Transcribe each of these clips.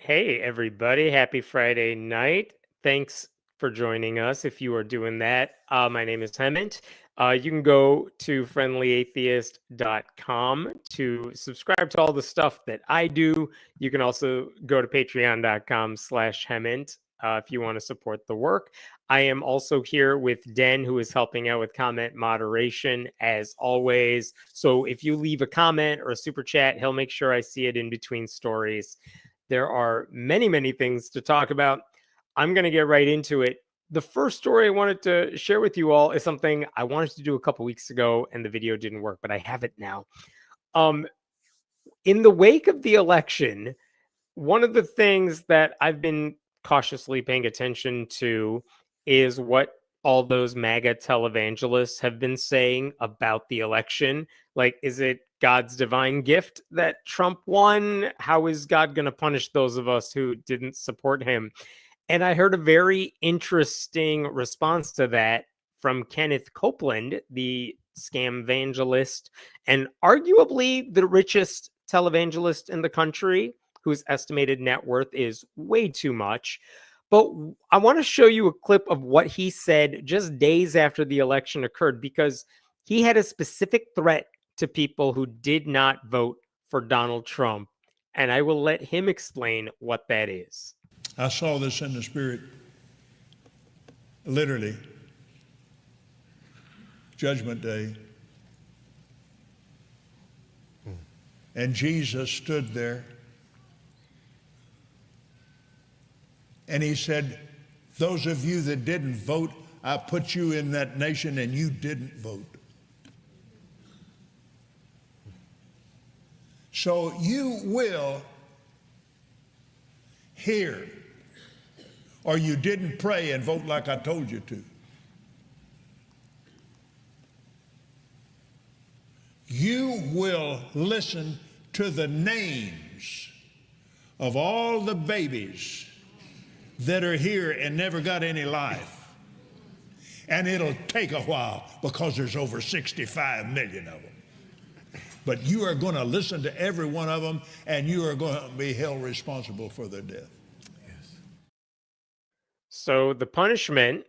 Hey, everybody. Happy Friday night. Thanks for joining us if you are doing that. My name is Hemant. You can go to friendlyatheist.com to subscribe to all the stuff that I do. You can also go to patreon.com/Hemant if you want to support the work. I am also here with Den, who is helping out with comment moderation as always. So if you leave a comment or a super chat, he'll make sure I see it in between stories. There are many, many things to talk about. I'm going to get right into it. The first story I wanted to share with you all is something I wanted to do a couple weeks ago, and the video didn't work, but I have it now. In the wake of the election, one of the things that I've been cautiously paying attention to is what all those MAGA televangelists have been saying about the election. Like, is it God's divine gift that Trump won? How is God going to punish those of us who didn't support him? And I heard a very interesting response to that from Kenneth Copeland, the scam evangelist, and arguably the richest televangelist in the country, whose estimated net worth is way too much. But I want to show you a clip of what he said just days after the election occurred, because he had a specific threat to people who did not vote for Donald Trump. And I will let him explain what that is. I saw this in the spirit, literally, Judgment Day. And Jesus stood there and he said, those of you that didn't vote, I put you in that nation and you didn't vote. So you will hear, or you didn't pray and vote like I told you to. You will listen to the names of all the babies that are here and never got any life. And it'll take a while because there's over 65 million of them. But you are going to listen to every one of them, and you are going to be held responsible for their death. Yes. So the punishment,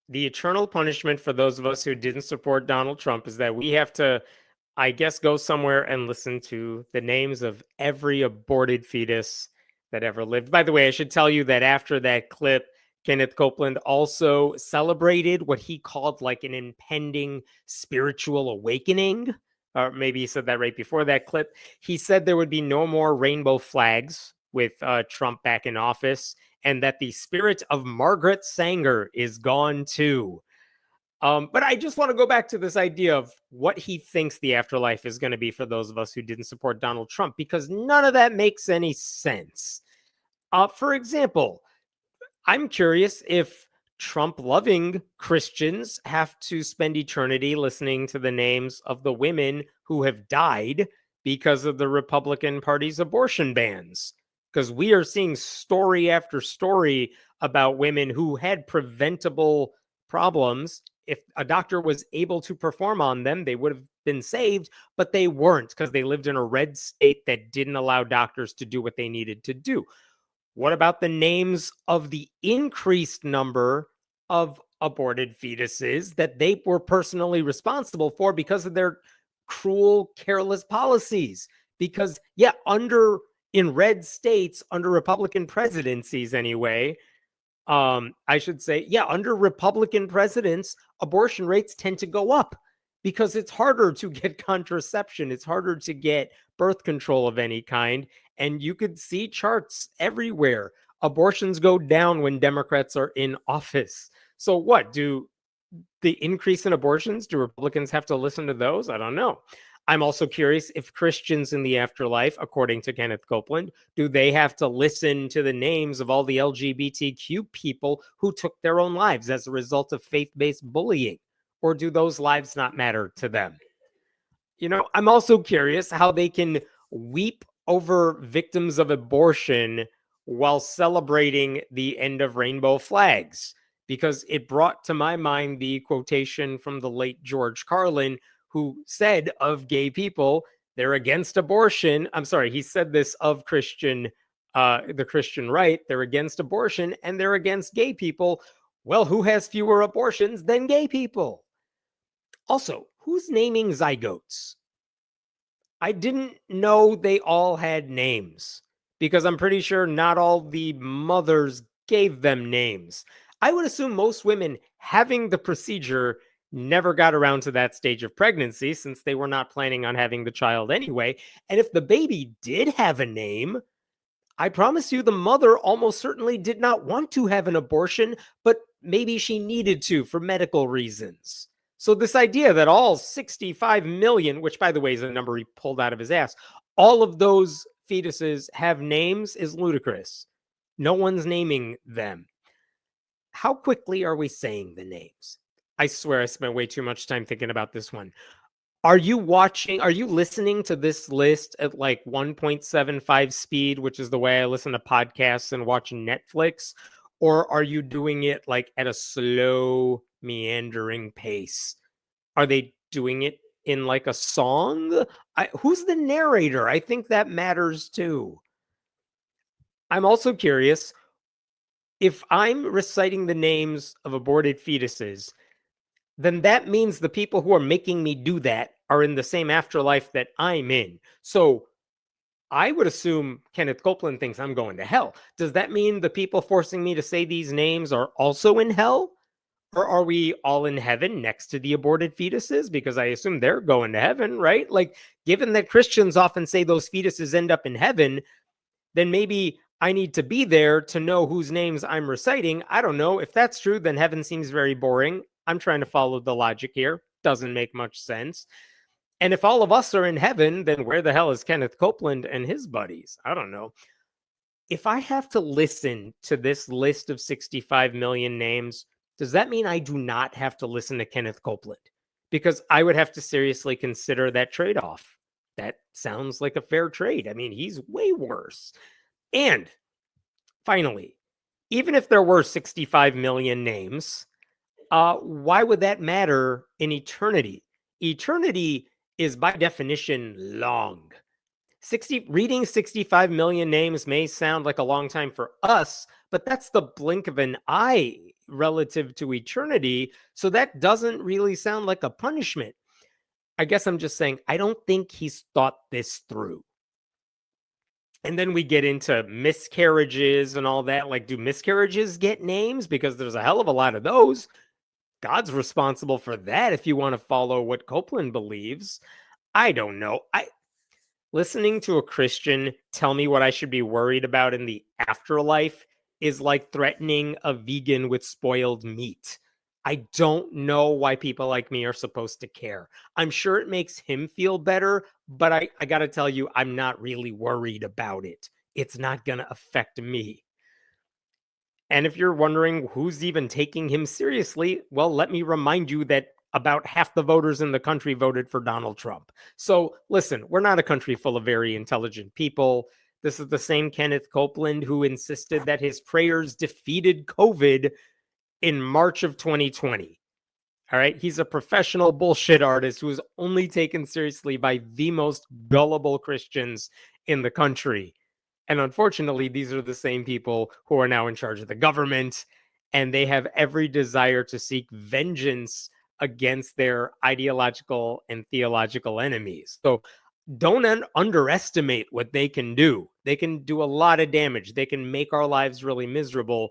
the eternal punishment for those of us who didn't support Donald Trump, is that we have to, I guess, go somewhere and listen to the names of every aborted fetus that ever lived. By the way, I should tell you that after that clip, Kenneth Copeland also celebrated what he called like an impending spiritual awakening. Or maybe he said that right before that clip. He said there would be no more rainbow flags with Trump back in office, and that the spirit of Margaret Sanger is gone too. But I just want to go back to this idea of what he thinks the afterlife is going to be for those of us who didn't support Donald Trump, because none of that makes any sense. For example, I'm curious if Trump-loving Christians have to spend eternity listening to the names of the women who have died because of the Republican Party's abortion bans. Because we are seeing story after story about women who had preventable problems. If a doctor was able to perform on them, they would have been saved, but they weren't because they lived in a red state that didn't allow doctors to do what they needed to do. What about the names of the increased number of aborted fetuses that they were personally responsible for because of their cruel, careless policies? Because, yeah, in red states, under Republican presidencies anyway, I should say, yeah, under Republican presidents, abortion rates tend to go up because it's harder to get contraception. It's harder to get birth control of any kind. And you could see charts everywhere. Abortions go down when Democrats are in office. So what? Do the increase in abortions, do Republicans have to listen to those? I don't know. I'm also curious if Christians in the afterlife, according to Kenneth Copeland, do they have to listen to the names of all the LGBTQ people who took their own lives as a result of faith-based bullying? Or do those lives not matter to them? You know, I'm also curious how they can weep over victims of abortion while celebrating the end of rainbow flags, because it brought to my mind the quotation from the late George Carlin, who said of gay people, they're against abortion. I'm sorry, he said this of Christian the Christian right. They're against abortion and they're against gay people. Well, who has fewer abortions than gay people? Also, who's naming zygotes? I didn't know they all had names because I'm pretty sure not all the mothers gave them names. I would assume most women having the procedure never got around to that stage of pregnancy since they were not planning on having the child anyway. And if the baby did have a name, I promise you the mother almost certainly did not want to have an abortion, but maybe she needed to for medical reasons. So this idea that all 65 million, which by the way is a number he pulled out of his ass, all of those fetuses have names is ludicrous. No one's naming them. How quickly are we saying the names? I swear I spent way too much time thinking about this one. Are you listening to this list at like 1.75 speed, which is the way I listen to podcasts and watch Netflix? Or are you doing it like at a slow, meandering pace? Are they doing it in like a song? Who's the narrator? I think that matters too. I'm also curious if I'm reciting the names of aborted fetuses, then that means the people who are making me do that are in the same afterlife that I'm in. So I would assume Kenneth Copeland thinks I'm going to hell. Does that mean the people forcing me to say these names are also in hell? Or are we all in heaven next to the aborted fetuses? Because I assume they're going to heaven, right? Like, given that Christians often say those fetuses end up in heaven, then maybe I need to be there to know whose names I'm reciting. I don't know. If that's true, then heaven seems very boring. I'm trying to follow the logic here. Doesn't make much sense. And if all of us are in heaven, then where the hell is Kenneth Copeland and his buddies? I don't know. If I have to listen to this list of 65 million names, does that mean I do not have to listen to Kenneth Copeland? Because I would have to seriously consider that trade off. That sounds like a fair trade. I mean, he's way worse. And finally, even if there were 65 million names, why would that matter in eternity? Eternity is by definition long. Reading 65 million names may sound like a long time for us, but that's the blink of an eye relative to eternity. So that doesn't really sound like a punishment. I guess I'm just saying, I don't think he's thought this through. And then we get into miscarriages and all that. Like, do miscarriages get names? Because there's a hell of a lot of those. God's responsible for that if you want to follow what Copeland believes. I don't know. Listening to a Christian tell me what I should be worried about in the afterlife is like threatening a vegan with spoiled meat. I don't know why people like me are supposed to care. I'm sure it makes him feel better, but I got to tell you, I'm not really worried about it. It's not going to affect me. And if you're wondering who's even taking him seriously, well, let me remind you that about half the voters in the country voted for Donald Trump. So listen, we're not a country full of very intelligent people. This is the same Kenneth Copeland who insisted that his prayers defeated COVID in March of 2020. All right. He's a professional bullshit artist who is only taken seriously by the most gullible Christians in the country. And unfortunately, these are the same people who are now in charge of the government, and they have every desire to seek vengeance against their ideological and theological enemies. So don't underestimate what they can do. They can do a lot of damage. They can make our lives really miserable.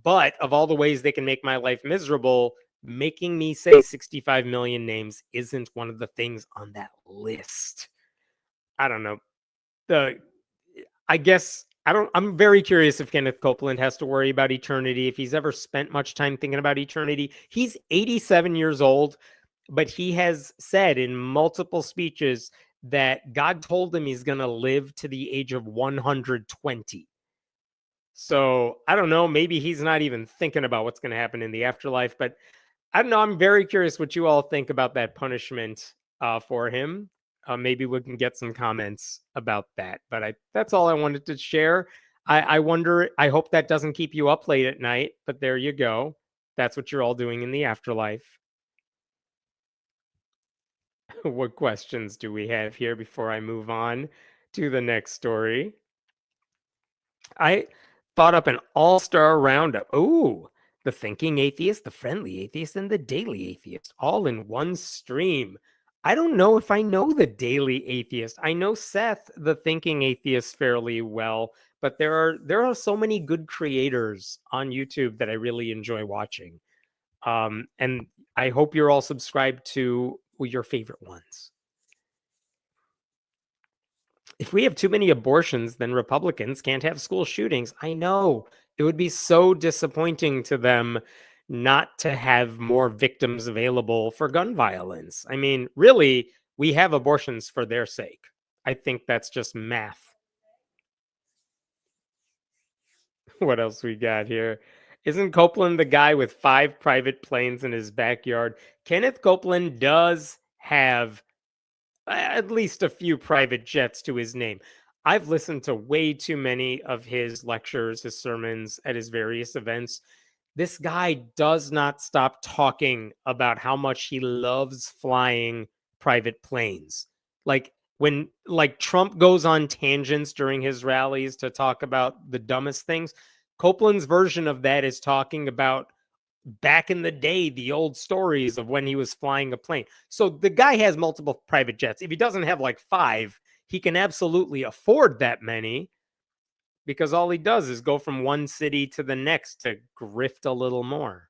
But of all the ways they can make my life miserable, making me say 65 million names isn't one of the things on that list. I don't know. The I guess I'm very curious if Kenneth Copeland has to worry about eternity, if he's ever spent much time thinking about eternity. He's 87 years old, but he has said in multiple speeches that God told him he's going to live to the age of 120. So I don't know. Maybe he's not even thinking about what's going to happen in the afterlife. But I don't know. I'm very curious what you all think about that punishment for him. Maybe we can get some comments about that. But that's all I wanted to share. I wonder. I hope that doesn't keep you up late at night. But there you go. That's what you're all doing in the afterlife. What questions do we have here before I move on to the next story? I thought up an all-star roundup. Ooh, the thinking atheist, the friendly atheist, and the daily atheist, all in one stream. I don't know if I know the daily atheist. I know Seth, the thinking atheist, fairly well, but there are so many good creators on YouTube that I really enjoy watching. And I hope you're all subscribed to your favorite ones. If we have too many abortions, then Republicans can't have school shootings. I know. It would be so disappointing to them not to have more victims available for gun violence. I mean, really, we have abortions for their sake. I think that's just math. What else we got here? Isn't Copeland the guy with 5 private planes in his backyard? Kenneth Copeland does have at least a few private jets to his name. I've listened to way too many of his lectures, his sermons at his various events. This guy does not stop talking about how much he loves flying private planes. Like when Trump goes on tangents during his rallies to talk about the dumbest things, Copeland's version of that is talking about back in the day, the old stories of when he was flying a plane. So the guy has multiple private jets. If he doesn't have like 5, he can absolutely afford that many because all he does is go from one city to the next to grift a little more.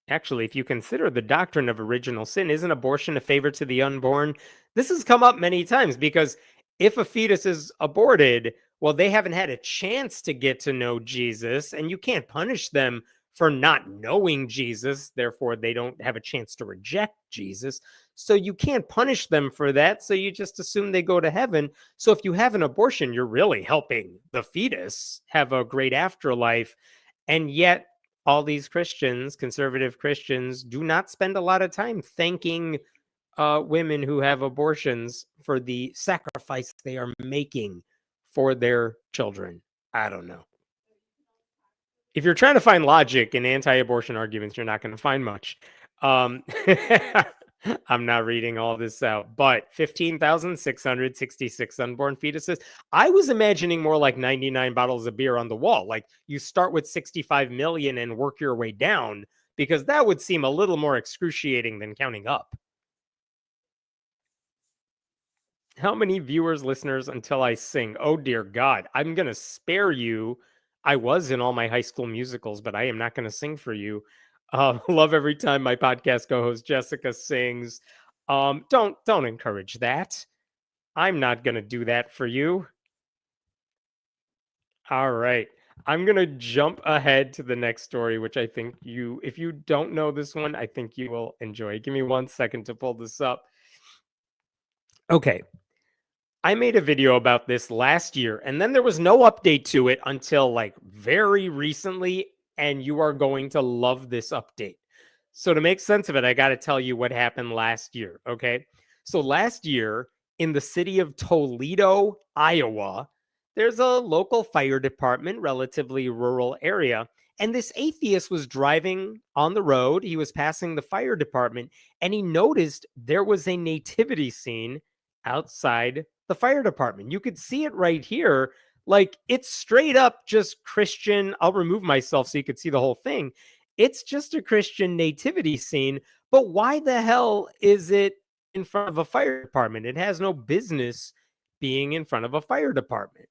Actually, if you consider the doctrine of original sin, isn't abortion a favor to the unborn? This has come up many times because if a fetus is aborted, well, they haven't had a chance to get to know Jesus, and you can't punish them for not knowing Jesus. Therefore, they don't have a chance to reject Jesus. So you can't punish them for that. So you just assume they go to heaven. So if you have an abortion, you're really helping the fetus have a great afterlife. And yet, all these Christians, conservative Christians, do not spend a lot of time thanking women who have abortions for the sacrifice they are making for their children. I don't know. If you're trying to find logic in anti-abortion arguments, you're not going to find much. Um, I'm not reading all this out, but 15,666 unborn fetuses. I was imagining more like 99 bottles of beer on the wall. Like you start with 65 million and work your way down, because that would seem a little more excruciating than counting up. How many viewers, listeners until I sing? Oh, dear God. I'm going to spare you. I was in all my high school musicals, but I am not going to sing for you. Love every time my podcast co-host Jessica sings. Don't encourage that. I'm not going to do that for you. All right. I'm going to jump ahead to the next story, which I think if you don't know this one, I think you will enjoy. Give me 1 second to pull this up. Okay. I made a video about this last year, and then there was no update to it until like very recently, and you are going to love this update. So to make sense of it, I got to tell you what happened last year, okay? So last year in the city of Toledo, Iowa, there's a local fire department, relatively rural area, and this atheist was driving on the road. He was passing the fire department, and he noticed there was a nativity scene outside the fire department. You could see it right here. Like it's straight up just Christian. I'll remove myself so you could see the whole thing. It's just a Christian nativity scene. But why the hell is it in front of a fire department? It has no business being in front of a fire department.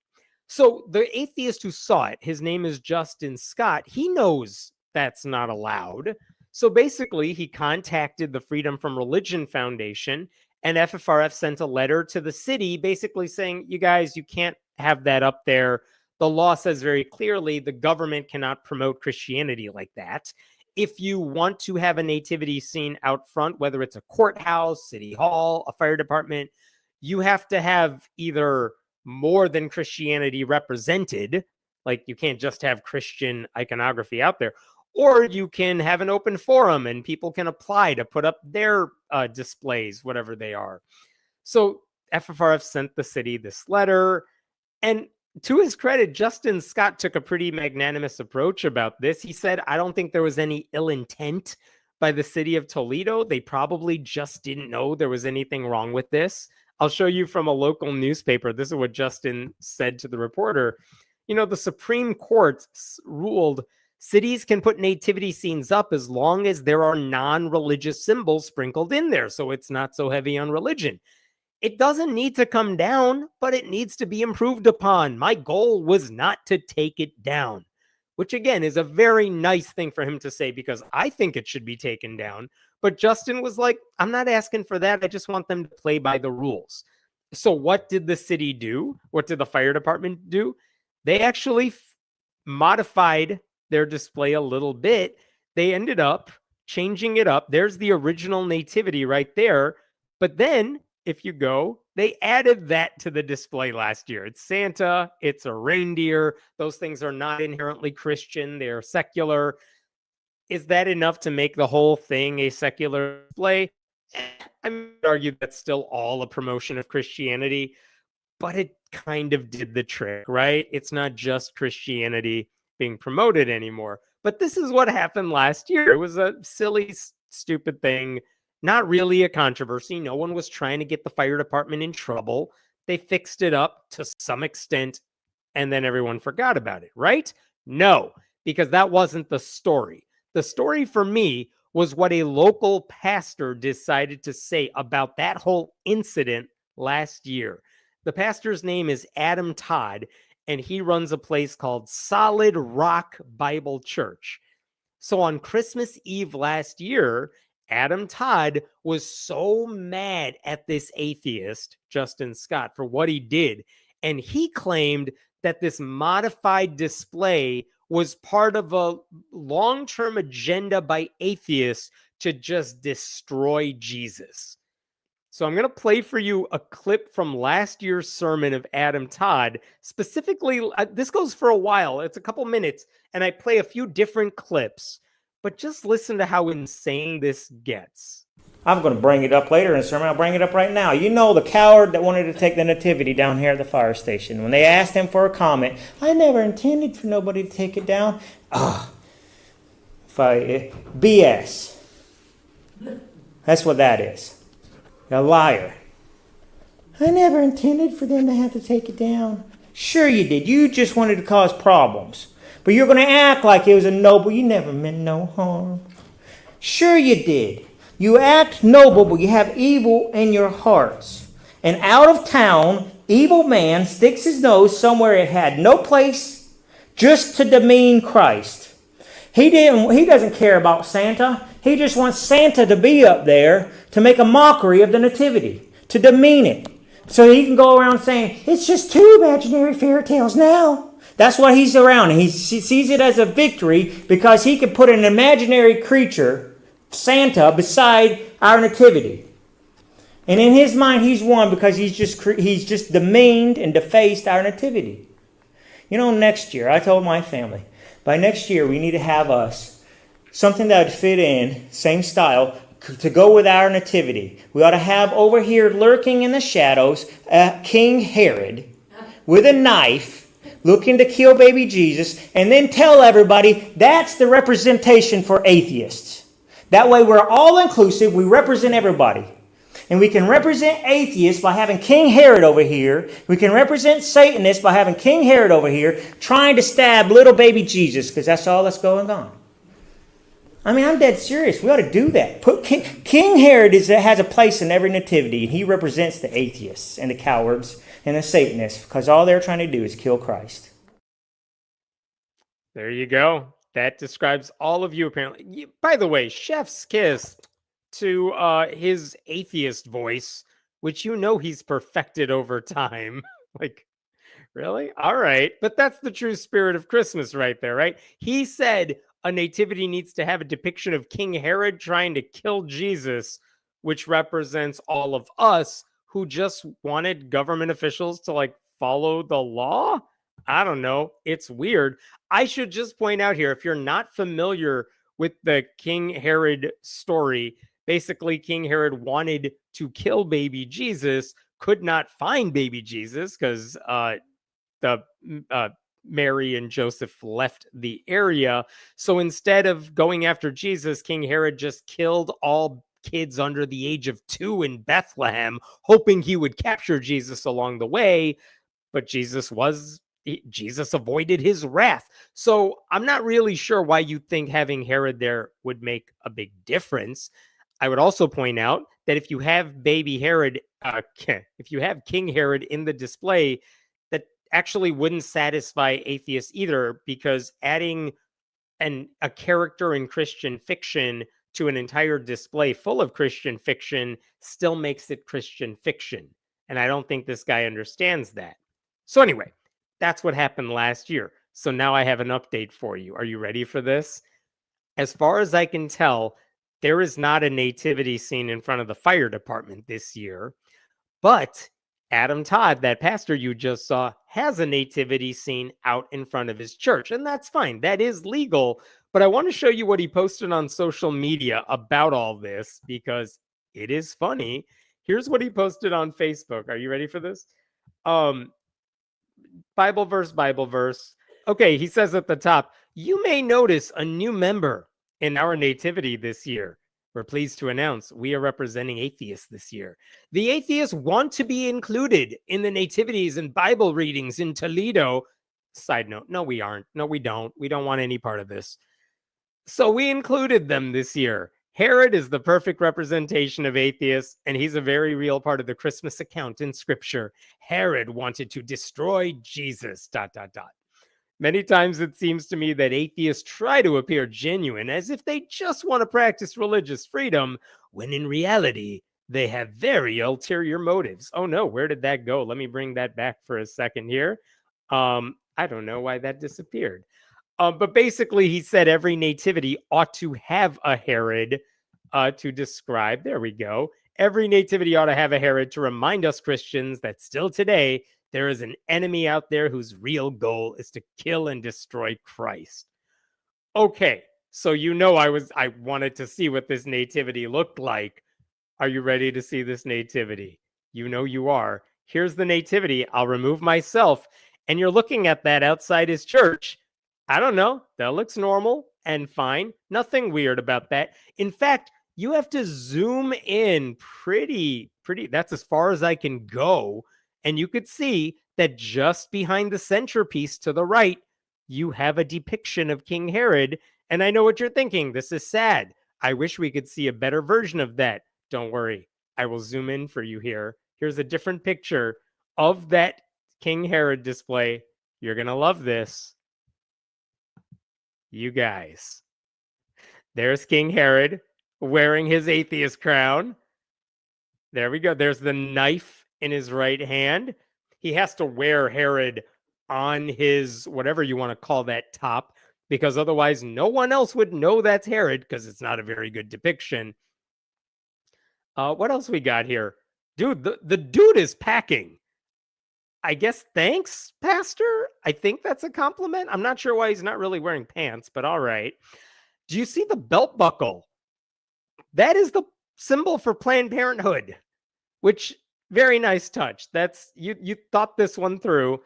So the atheist who saw it, his name is Justin Scott. He knows that's not allowed. So basically, he contacted the Freedom from Religion Foundation, and FFRF sent a letter to the city basically saying, you guys, you can't have that up there. The law says very clearly the government cannot promote Christianity like that. If you want to have a nativity scene out front, whether it's a courthouse, city hall, a fire department, you have to have either more than Christianity represented, like you can't just have Christian iconography out there, or you can have an open forum and people can apply to put up their displays, whatever they are. So FFRF sent the city this letter. And to his credit, Justin Scott took a pretty magnanimous approach about this. He said, I don't think there was any ill intent by the city of Toledo. They probably just didn't know there was anything wrong with this. I'll show you from a local newspaper. This is what Justin said to the reporter. The Supreme Court ruled cities can put nativity scenes up as long as there are non-religious symbols sprinkled in there, so it's not so heavy on religion. It doesn't need to come down, but it needs to be improved upon. My goal was not to take it down, which again is a very nice thing for him to say, because I think it should be taken down. But Justin was like, I'm not asking for that. I just want them to play by the rules. So what did the city do? What did the fire department do? They actually modified their display a little bit. They ended up changing it up. There's the original nativity right there. But then if you go, they added that to the display last year. It's Santa, it's a reindeer. Those things are not inherently Christian, they're secular. Is that enough to make the whole thing a secular display? I would argue that's still all a promotion of Christianity, but it kind of did the trick, right? It's not just Christianity being promoted anymore. But this is what happened last year. It was a silly, stupid thing. Not really a controversy. No one was trying to get the fire department in trouble. They fixed it up to some extent, and then everyone forgot about it, right? No, because that wasn't the story. The story for me was what a local pastor decided to say about that whole incident last year. The pastor's name is Adam Todd, and he runs a place called Solid Rock Bible Church. So on Christmas Eve last year, Adam Todd was so mad at this atheist, Justin Scott, for what he did. And he claimed that this modified display was part of a long-term agenda by atheists to just destroy Jesus. So I'm going to play for you a clip from last year's sermon of Adam Todd. Specifically, this goes for a while. It's a couple minutes, and I play a few different clips. But just listen to how insane this gets. I'm going to bring it up later in the sermon. I'll bring it up right now. You know the coward that wanted to take the nativity down here at the fire station. When they asked him for a comment, I never intended for nobody to take it down. BS. That's what that is. A liar. I never intended for them to have to take it down. Sure you did. You just wanted to cause problems. But you're going to act like it was a noble. You never meant no harm. Sure you did. You act noble, but you have evil in your hearts. And out of town, evil man sticks his nose somewhere it had no place, just to demean Christ. He doesn't care about Santa. He just wants Santa to be up there to make a mockery of the nativity, to demean it. So he can go around saying, it's just two imaginary fairy tales now. That's why he's around. He sees it as a victory because he can put an imaginary creature, Santa, beside our nativity. And in his mind, he's won because he's just demeaned and defaced our nativity. Next year, I told my family, by next year, we need to have us something that would fit in, same style, to go with our nativity. We ought to have over here, lurking in the shadows, King Herod with a knife, looking to kill baby Jesus, and then tell everybody that's the representation for atheists. That way we're all inclusive, we represent everybody. And we can represent atheists by having King Herod over here. We can represent Satanists by having King Herod over here trying to stab little baby Jesus, because that's all that's going on. I mean, I'm dead serious. We ought to do that. King Herod has a place in every nativity, and he represents the atheists and the cowards and the Satanists, because all they're trying to do is kill Christ. There you go. That describes all of you, apparently. By the way, chef's kiss to his atheist voice, which he's perfected over time. Like, really? All right. But that's the true spirit of Christmas right there, right? He said a nativity needs to have a depiction of King Herod trying to kill Jesus, which represents all of us who just wanted government officials to follow the law. I don't know. It's weird. I should just point out here, if you're not familiar with the King Herod story, basically King Herod wanted to kill baby Jesus, could not find baby Jesus because Mary and Joseph left the area. So instead of going after Jesus, King Herod just killed all kids under the age of 2 in Bethlehem, hoping he would capture Jesus along the way. But Jesus avoided his wrath. So I'm not really sure why you think having Herod there would make a big difference. I would also point out that if you have baby Herod, if you have King Herod in the display, that actually wouldn't satisfy atheists either, because adding a character in Christian fiction to an entire display full of Christian fiction still makes it Christian fiction. And I don't think this guy understands that. So anyway, that's what happened last year. So now I have an update for you. Are you ready for this? As far as I can tell, there is not a nativity scene in front of the fire department this year, but Adam Todd, that pastor you just saw, has a nativity scene out in front of his church, and that's fine. That is legal, but I want to show you what he posted on social media about all this because it is funny. Here's what he posted on Facebook. Are you ready for this? Bible verse. Okay, he says at the top, you may notice a new member in our nativity this year. We're pleased to announce we are representing atheists this year. The atheists want to be included in the nativities and Bible readings in Toledo. Side note, no, we aren't. No, we don't. We don't want any part of this. So we included them this year. Herod is the perfect representation of atheists, and he's a very real part of the Christmas account in Scripture. Herod wanted to destroy Jesus, ... Many times it seems to me that atheists try to appear genuine as if they just want to practice religious freedom, when in reality, they have very ulterior motives. Oh no, where did that go? Let me bring that back for a second here. I don't know why that disappeared. But basically, he said every nativity ought to have a Herod to describe. There we go. Every nativity ought to have a Herod to remind us Christians that still today, there is an enemy out there whose real goal is to kill and destroy Christ. Okay, so you know I wanted to see what this nativity looked like. Are you ready to see this nativity? You know you are. Here's the nativity. I'll remove myself. And you're looking at that outside his church. I don't know. That looks normal and fine. Nothing weird about that. In fact, you have to zoom in pretty. That's as far as I can go. And you could see that just behind the centerpiece to the right, you have a depiction of King Herod. And I know what you're thinking. This is sad. I wish we could see a better version of that. Don't worry. I will zoom in for you here. Here's a different picture of that King Herod display. You're going to love this. You guys. There's King Herod wearing his atheist crown. There we go. There's the knife in his right hand. He has to wear Herod on his, whatever you want to call that, top, because otherwise no one else would know that's Herod, because it's not a very good depiction. What else we got here? Dude, the dude is packing. I guess thanks, Pastor? I think that's a compliment. I'm not sure why he's not really wearing pants, but all right. Do you see the belt buckle? That is the symbol for Planned Parenthood, which, very nice touch. That's you thought this one through.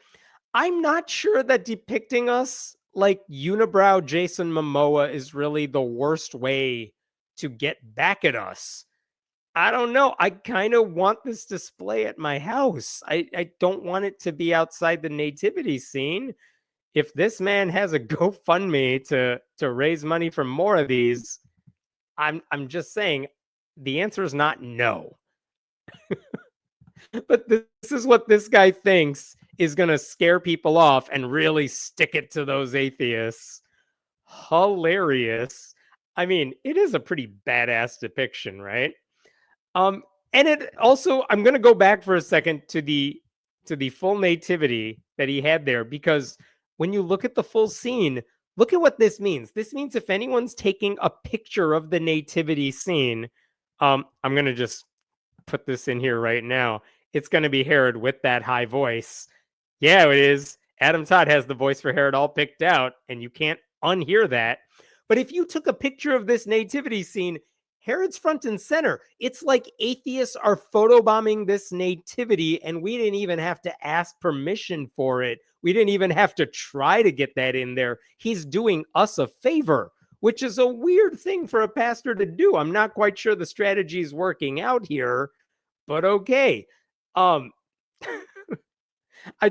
I'm not sure that depicting us like unibrow Jason Momoa is really the worst way to get back at us. I don't know. I kind of want this display at my house. I don't want it to be outside the nativity scene. If this man has a GoFundMe to raise money for more of these, I'm just saying the answer is not no. But this is what this guy thinks is going to scare people off and really stick it to those atheists. Hilarious. I mean, it is a pretty badass depiction, right? And it also, I'm going to go back for a second to the full nativity that he had there, because when you look at the full scene, look at what this means. This means if anyone's taking a picture of the nativity scene, I'm going to just put this in here right now. It's going to be Herod with that high voice. Yeah, it is. Adam Todd has the voice for Herod all picked out, and you can't unhear that. But if you took a picture of this nativity scene, Herod's front and center. It's like atheists are photobombing this nativity, and we didn't even have to ask permission for it. We didn't even have to try to get that in there. He's doing us a favor which is a weird thing for a pastor to do. I'm not quite sure the strategy is working out here, but okay. I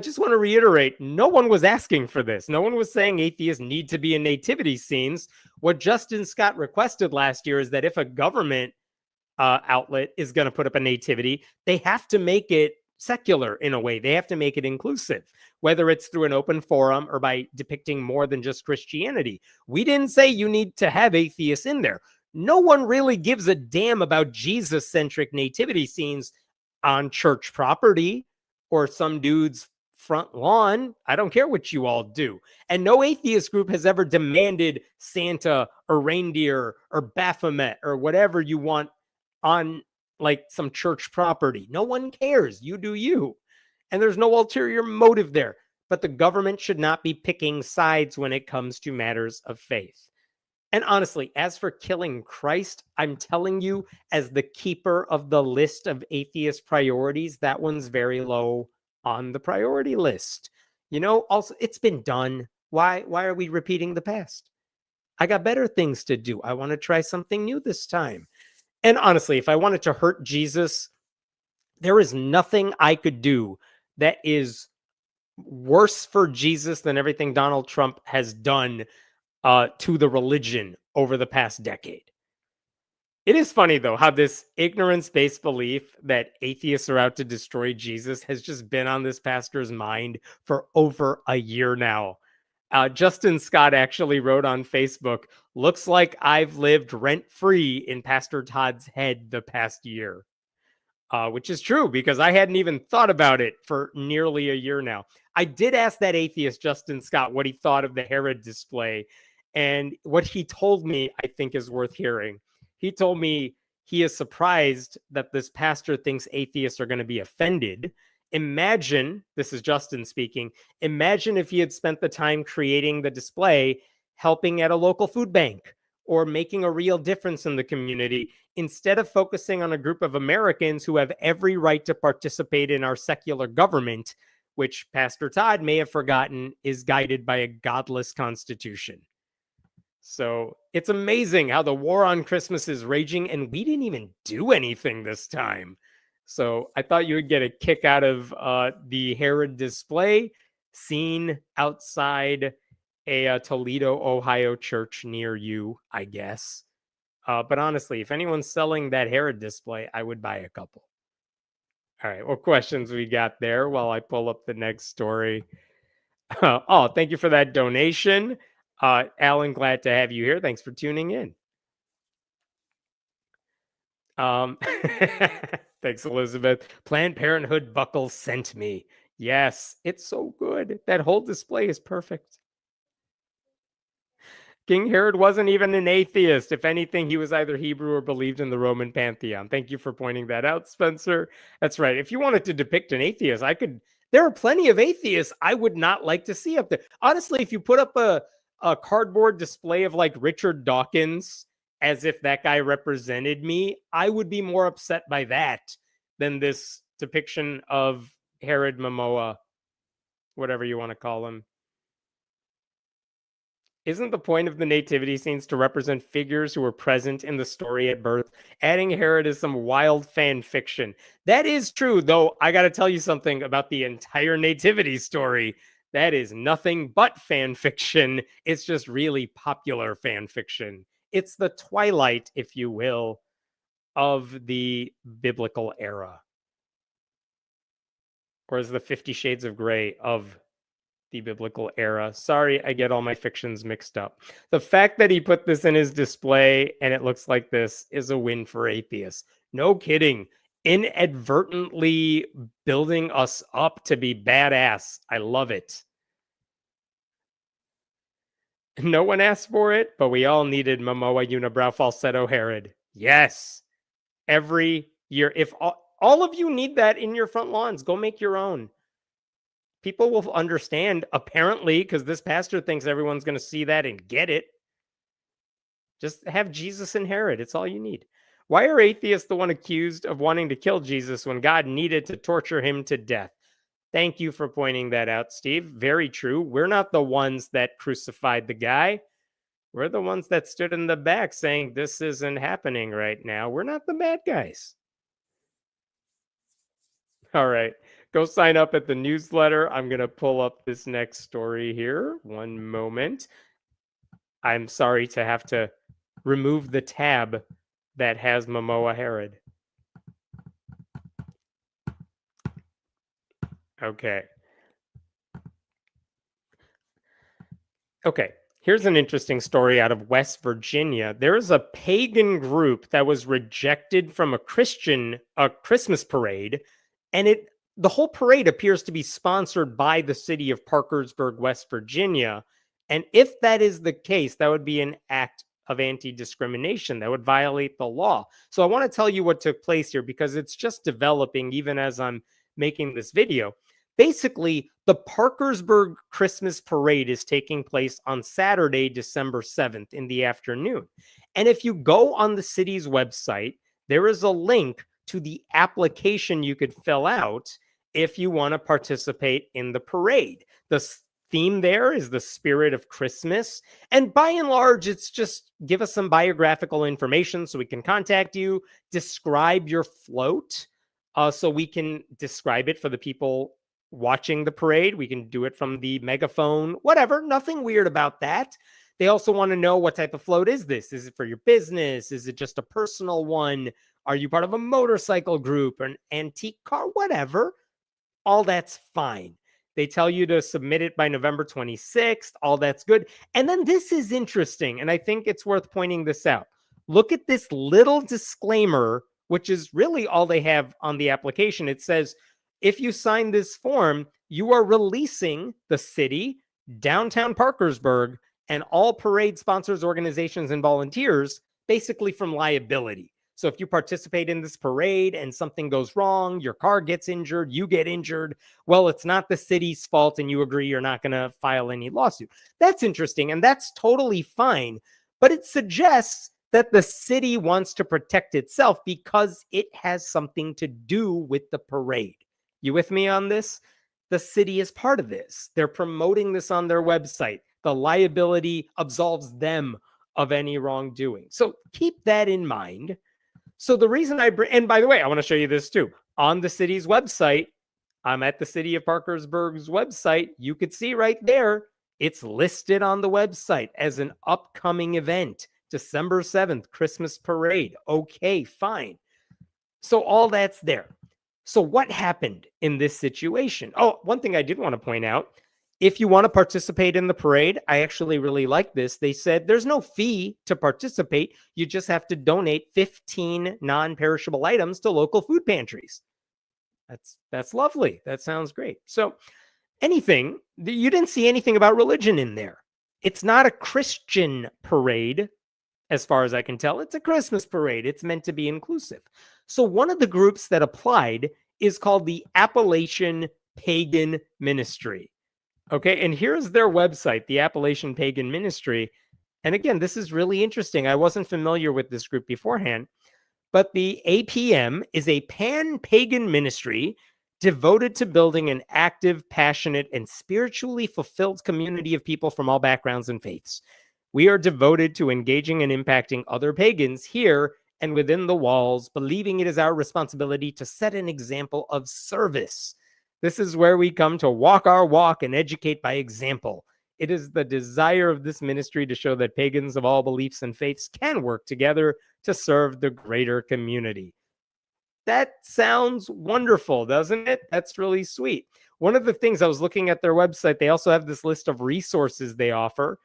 just want to reiterate, no one was asking for this. No one was saying atheists need to be in nativity scenes. What Justin Scott requested last year is that if a government outlet is going to put up a nativity, they have to make it secular in a way. They have to make it inclusive, whether it's through an open forum or by depicting more than just Christianity. We didn't say you need to have atheists in there. No one really gives a damn about Jesus-centric nativity scenes on church property or some dude's front lawn. I don't care what you all do. And no atheist group has ever demanded Santa or reindeer or Baphomet or whatever you want on like some church property. No one cares. You do you. And there's no ulterior motive there. But the government should not be picking sides when it comes to matters of faith. And honestly, as for killing Christ, I'm telling you, as the keeper of the list of atheist priorities, that one's very low on the priority list. You know, also, it's been done. Why are we repeating the past? I got better things to do. I want to try something new this time. And honestly, if I wanted to hurt Jesus, there is nothing I could do that is worse for Jesus than everything Donald Trump has done to the religion over the past decade. It is funny, though, how this ignorance-based belief that atheists are out to destroy Jesus has just been on this pastor's mind for over a year now. Justin Scott actually wrote on Facebook, "Looks like I've lived rent-free in Pastor Todd's head the past year." Which is true, because I hadn't even thought about it for nearly a year now. I did ask that atheist, Justin Scott, what he thought of the Herod display. And what he told me, I think, is worth hearing. He told me he is surprised that this pastor thinks atheists are going to be offended. Imagine, this is Justin speaking, imagine if he had spent the time creating the display, helping at a local food bank, or making a real difference in the community, instead of focusing on a group of Americans who have every right to participate in our secular government, which Pastor Todd may have forgotten is guided by a godless constitution. So it's amazing how the war on Christmas is raging, and we didn't even do anything this time. So I thought you would get a kick out of the Herod display seen outside a Toledo, Ohio church near you, I guess. But honestly, if anyone's selling that Herod display, I would buy a couple. All right, what questions we got there while I pull up the next story? Oh, thank you for that donation. Alan, glad to have you here. Thanks for tuning in. Thanks, Elizabeth. Planned Parenthood buckle sent me. Yes, it's so good. That whole display is perfect. King Herod wasn't even an atheist. If anything, he was either Hebrew or believed in the Roman pantheon. Thank you for pointing that out, Spencer. That's right. If you wanted to depict an atheist, there are plenty of atheists I would not like to see up there. Honestly, if you put up a cardboard display of like Richard Dawkins as if that guy represented me, I would be more upset by that than this depiction of Herod Momoa, whatever you want to call him. Isn't the point of the nativity scenes to represent figures who were present in the story at birth? Adding Herod is some wild fan fiction. That is true, though I got to tell you something about the entire nativity story. That is nothing but fan fiction. It's just really popular fan fiction. It's the twilight, if you will, of the biblical era. Or is the 50 Shades of Grey of the biblical era. Sorry, I get all my fictions mixed up. The fact that he put this in his display and it looks like this is a win for atheists. No kidding. Inadvertently building us up to be badass. I love it. No one asked for it, but we all needed Momoa unibrow falsetto Herod. Yes. Every year. If all of you need that in your front lawns, go make your own. People will understand, apparently, because this pastor thinks everyone's going to see that and get it. Just have Jesus and Herod. It's all you need. Why are atheists the one accused of wanting to kill Jesus when God needed to torture him to death? Thank you for pointing that out, Steve. Very true. We're not the ones that crucified the guy. We're the ones that stood in the back saying this isn't happening right now. We're not the bad guys. All right. Go sign up at the newsletter. I'm going to pull up this next story here. One moment. I'm sorry to have to remove the tab that has Momoa Herod. Okay. Okay. Here's an interesting story out of West Virginia. There is a pagan group that was rejected from a Christmas parade, and the whole parade appears to be sponsored by the city of Parkersburg, West Virginia. And if that is the case, that would be an act of anti-discrimination that would violate the law. So I want to tell you what took place here because it's just developing even as I'm making this video. Basically, the Parkersburg Christmas parade is taking place on Saturday, December 7th in the afternoon. And if you go on the city's website, there is a link to the application you could fill out if you want to participate in the parade. The theme there is the spirit of Christmas. And by and large, it's just give us some biographical information so we can contact you, describe your float so we can describe it for the people watching the parade. We can do it from the megaphone, whatever, nothing weird about that. They also want to know what type of float is this? Is it for your business? Is it just a personal one? Are you part of a motorcycle group, an antique car, whatever? All that's fine. They tell you to submit it by November 26th. All that's good. And then this is interesting, and I think it's worth pointing this out. Look at this little disclaimer, which is really all they have on the application. It says, if you sign this form, you are releasing the city, downtown Parkersburg, and all parade sponsors, organizations, and volunteers basically from liability. So if you participate in this parade and something goes wrong, your car gets injured, you get injured, well, it's not the city's fault and you agree you're not going to file any lawsuit. That's interesting, and that's totally fine. But it suggests that the city wants to protect itself because it has something to do with the parade. You with me on this? The city is part of this. They're promoting this on their website. The liability absolves them of any wrongdoing. So keep that in mind. So the reason and by the way, I want to show you this too. On the city's website, I'm at the city of Parkersburg's website. You could see right there, it's listed on the website as an upcoming event, December 7th, Christmas parade. Okay, fine. So all that's there. So what happened in this situation? Oh, one thing I did want to point out, if you want to participate in the parade, I actually really like this. They said there's no fee to participate. You just have to donate 15 non-perishable items to local food pantries. That's lovely. That sounds great. So you didn't see anything about religion in there. It's not a Christian parade, as far as I can tell. It's a Christmas parade. It's meant to be inclusive. So one of the groups that applied is called the Appalachian Pagan Ministry. Okay, and here's their website, the Appalachian Pagan Ministry. And again, this is really interesting. I wasn't familiar with this group beforehand, but the APM is a pan-pagan ministry devoted to building an active, passionate, and spiritually fulfilled community of people from all backgrounds and faiths. We are devoted to engaging and impacting other pagans here and within the walls, believing it is our responsibility to set an example of service. This is where we come to walk our walk and educate by example. It is the desire of this ministry to show that pagans of all beliefs and faiths can work together to serve the greater community. That sounds wonderful, doesn't it? That's really sweet. One of the things I was looking at their website, they also have this list of resources they offer.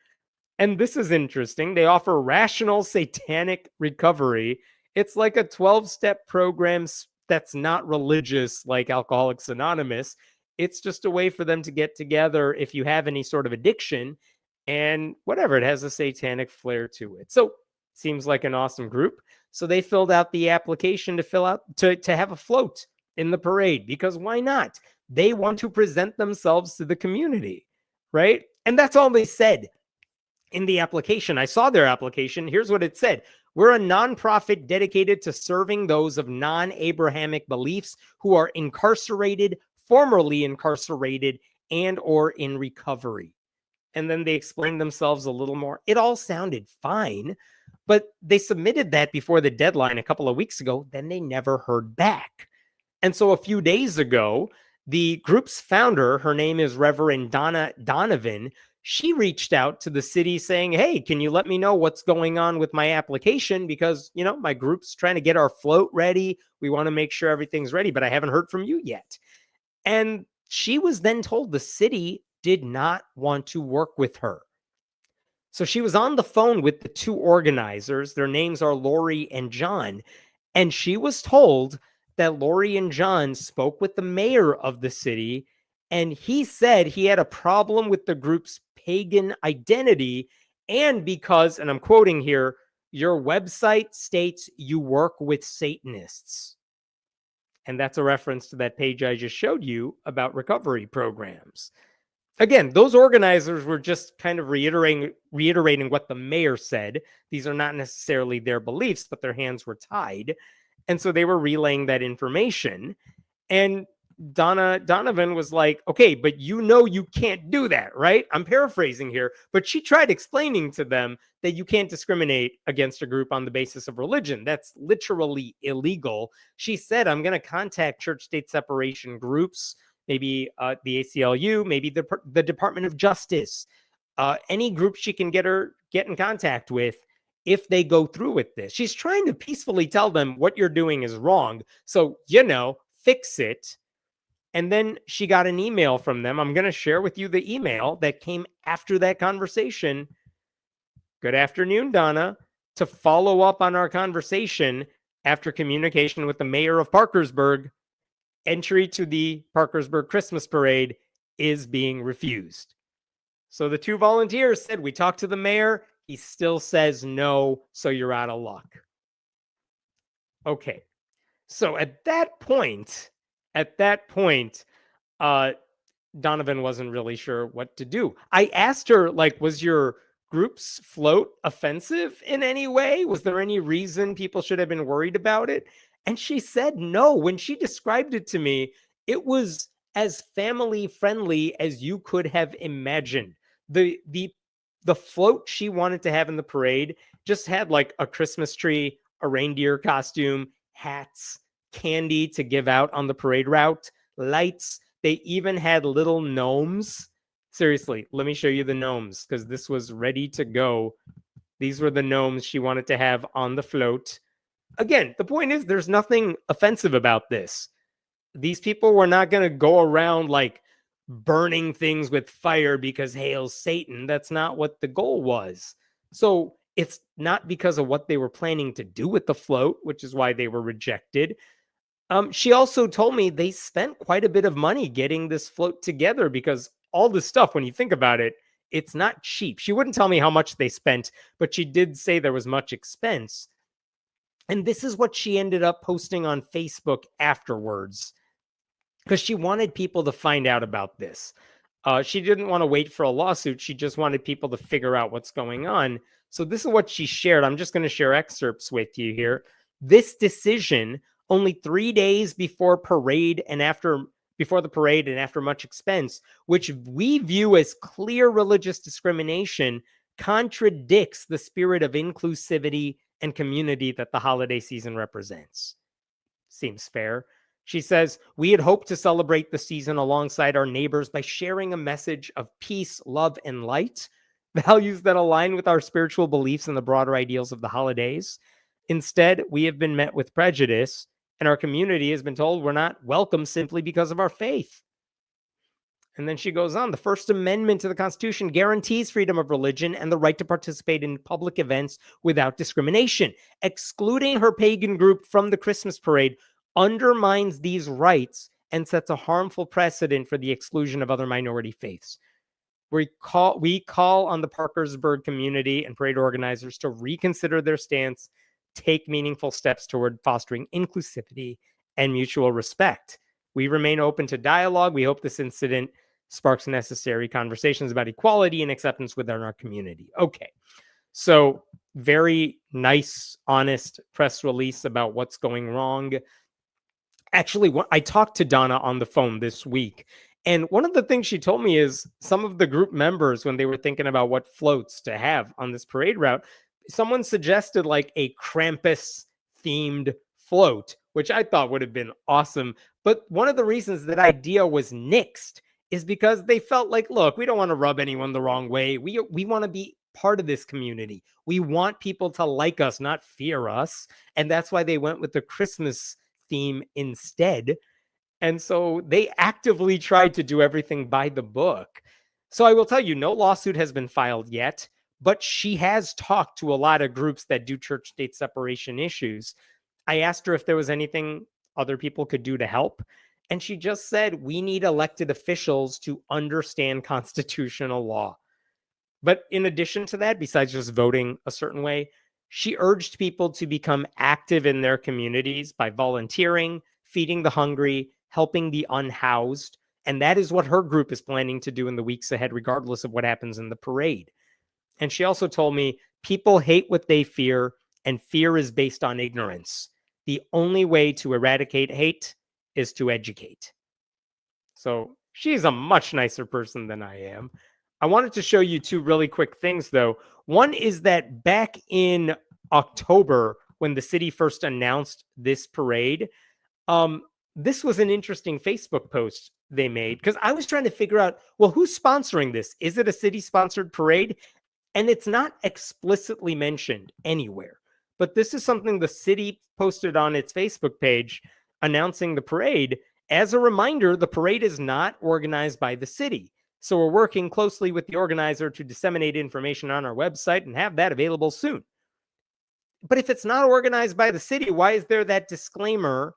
And this is interesting. They offer rational satanic recovery. It's like a 12-step program that's not religious like Alcoholics Anonymous. It's just a way for them to get together if you have any sort of addiction and whatever. It has a satanic flair to it. So seems like an awesome group. So they filled out the application to have a float in the parade because why not? They want to present themselves to the community, right? And that's all they said. In the application, I saw their application. Here's what it said. We're a nonprofit dedicated to serving those of non-Abrahamic beliefs who are incarcerated, formerly incarcerated, and or in recovery. and then they explained themselves a little more. It all sounded fine, but they submitted that before the deadline a couple of weeks ago. Then they never heard back. And so a few days ago, the group's founder, her name is Reverend Donna Donovan, she reached out to the city saying, hey, can you let me know what's going on with my application? Because, my group's trying to get our float ready. We want to make sure everything's ready, but I haven't heard from you yet. And she was then told the city did not want to work with her. So she was on the phone with the two organizers. Their names are Lori and John. And she was told that Lori and John spoke with the mayor of the city, and he said he had a problem with the group's pagan identity. And because, and I'm quoting here, your website states you work with Satanists. And that's a reference to that page I just showed you about recovery programs. Again, those organizers were just kind of reiterating what the mayor said. These are not necessarily their beliefs, but their hands were tied. And so they were relaying that information. And Donovan was like, okay, but you can't do that, right? I'm paraphrasing here, but she tried explaining to them that you can't discriminate against a group on the basis of religion. That's literally illegal. She said, I'm going to contact church-state separation groups, maybe the ACLU, maybe the Department of Justice, any group she can get in contact with if they go through with this. She's trying to peacefully tell them what you're doing is wrong. So, fix it. And then she got an email from them. I'm going to share with you the email that came after that conversation. Good afternoon, Donna. To follow up on our conversation after communication with the mayor of Parkersburg, entry to the Parkersburg Christmas parade is being refused. So the two volunteers said, we talked to the mayor. He still says no, so you're out of luck. Okay. So at that point, Donovan wasn't really sure what to do. I asked her, was your group's float offensive in any way? Was there any reason people should have been worried about it? And she said no. When she described it to me, it was as family friendly as you could have imagined. The float she wanted to have in the parade just had a Christmas tree, a reindeer costume, hats, candy to give out on the parade route, lights. They even had little gnomes. Seriously, let me show you the gnomes because this was ready to go. These were the gnomes she wanted to have on the float. Again, the point is there's nothing offensive about this. These people were not going to go around burning things with fire because hail Satan. That's not what the goal was. So it's not because of what they were planning to do with the float, which is why they were rejected. She also told me they spent quite a bit of money getting this float together because all this stuff, when you think about it, it's not cheap. She wouldn't tell me how much they spent, but she did say there was much expense. And this is what she ended up posting on Facebook afterwards because she wanted people to find out about this. She didn't want to wait for a lawsuit. She just wanted people to figure out what's going on. So this is what she shared. I'm just going to share excerpts with you here. This decision, only 3 days before the parade and after much expense, which we view as clear religious discrimination, contradicts the spirit of inclusivity and community that the holiday season represents. Seems fair. She says, we had hoped to celebrate the season alongside our neighbors by sharing a message of peace, love, and light, values that align with our spiritual beliefs and the broader ideals of the holidays. Instead, we have been met with prejudice, and our community has been told we're not welcome simply because of our faith. And then she goes on, the First Amendment to the Constitution guarantees freedom of religion and the right to participate in public events without discrimination. Excluding her pagan group from the Christmas parade undermines these rights and sets a harmful precedent for the exclusion of other minority faiths. We call on the Parkersburg community and parade organizers to reconsider their stance, take meaningful steps toward fostering inclusivity and mutual respect. We remain open to dialogue. We hope this incident sparks necessary conversations about equality and acceptance within our community. Okay, so very nice, honest press release about what's going wrong. Actually, I talked to Donna on the phone this week, And one of the things she told me is some of the group members, when they were thinking about what floats to have on this parade route, someone suggested like a Krampus themed float, which I thought would have been awesome. But one of the reasons that idea was nixed is because they felt like, look, we don't want to rub anyone the wrong way. We want to be part of this community. We want people to like us, not fear us. And that's why they went with the Christmas theme instead. And so they actively tried to do everything by the book. So I will tell you, no lawsuit has been filed yet, but she has talked to a lot of groups that do church state separation issues. I asked her if there was anything other people could do to help. And she just said, we need elected officials to understand constitutional law. But in addition to that, besides just voting a certain way, she urged people to become active in their communities by volunteering, feeding the hungry, helping the unhoused. And that is what her group is planning to do in the weeks ahead, regardless of what happens in the parade. And she also told me people hate what they fear, and fear is based on ignorance. The only way to eradicate hate is to educate. So she's a much nicer person than I am. I wanted to show you two really quick things, though. One is that back in October, when the city first announced this parade, this was an interesting Facebook post they made, because I was trying to figure out, well, who's sponsoring this? Is it a city-sponsored parade? And it's not explicitly mentioned anywhere. But this is something the city posted on its Facebook page announcing the parade. As a reminder, the parade is not organized by the city. So we're working closely with the organizer to disseminate information on our website and have that available soon. But if it's not organized by the city, why is there that disclaimer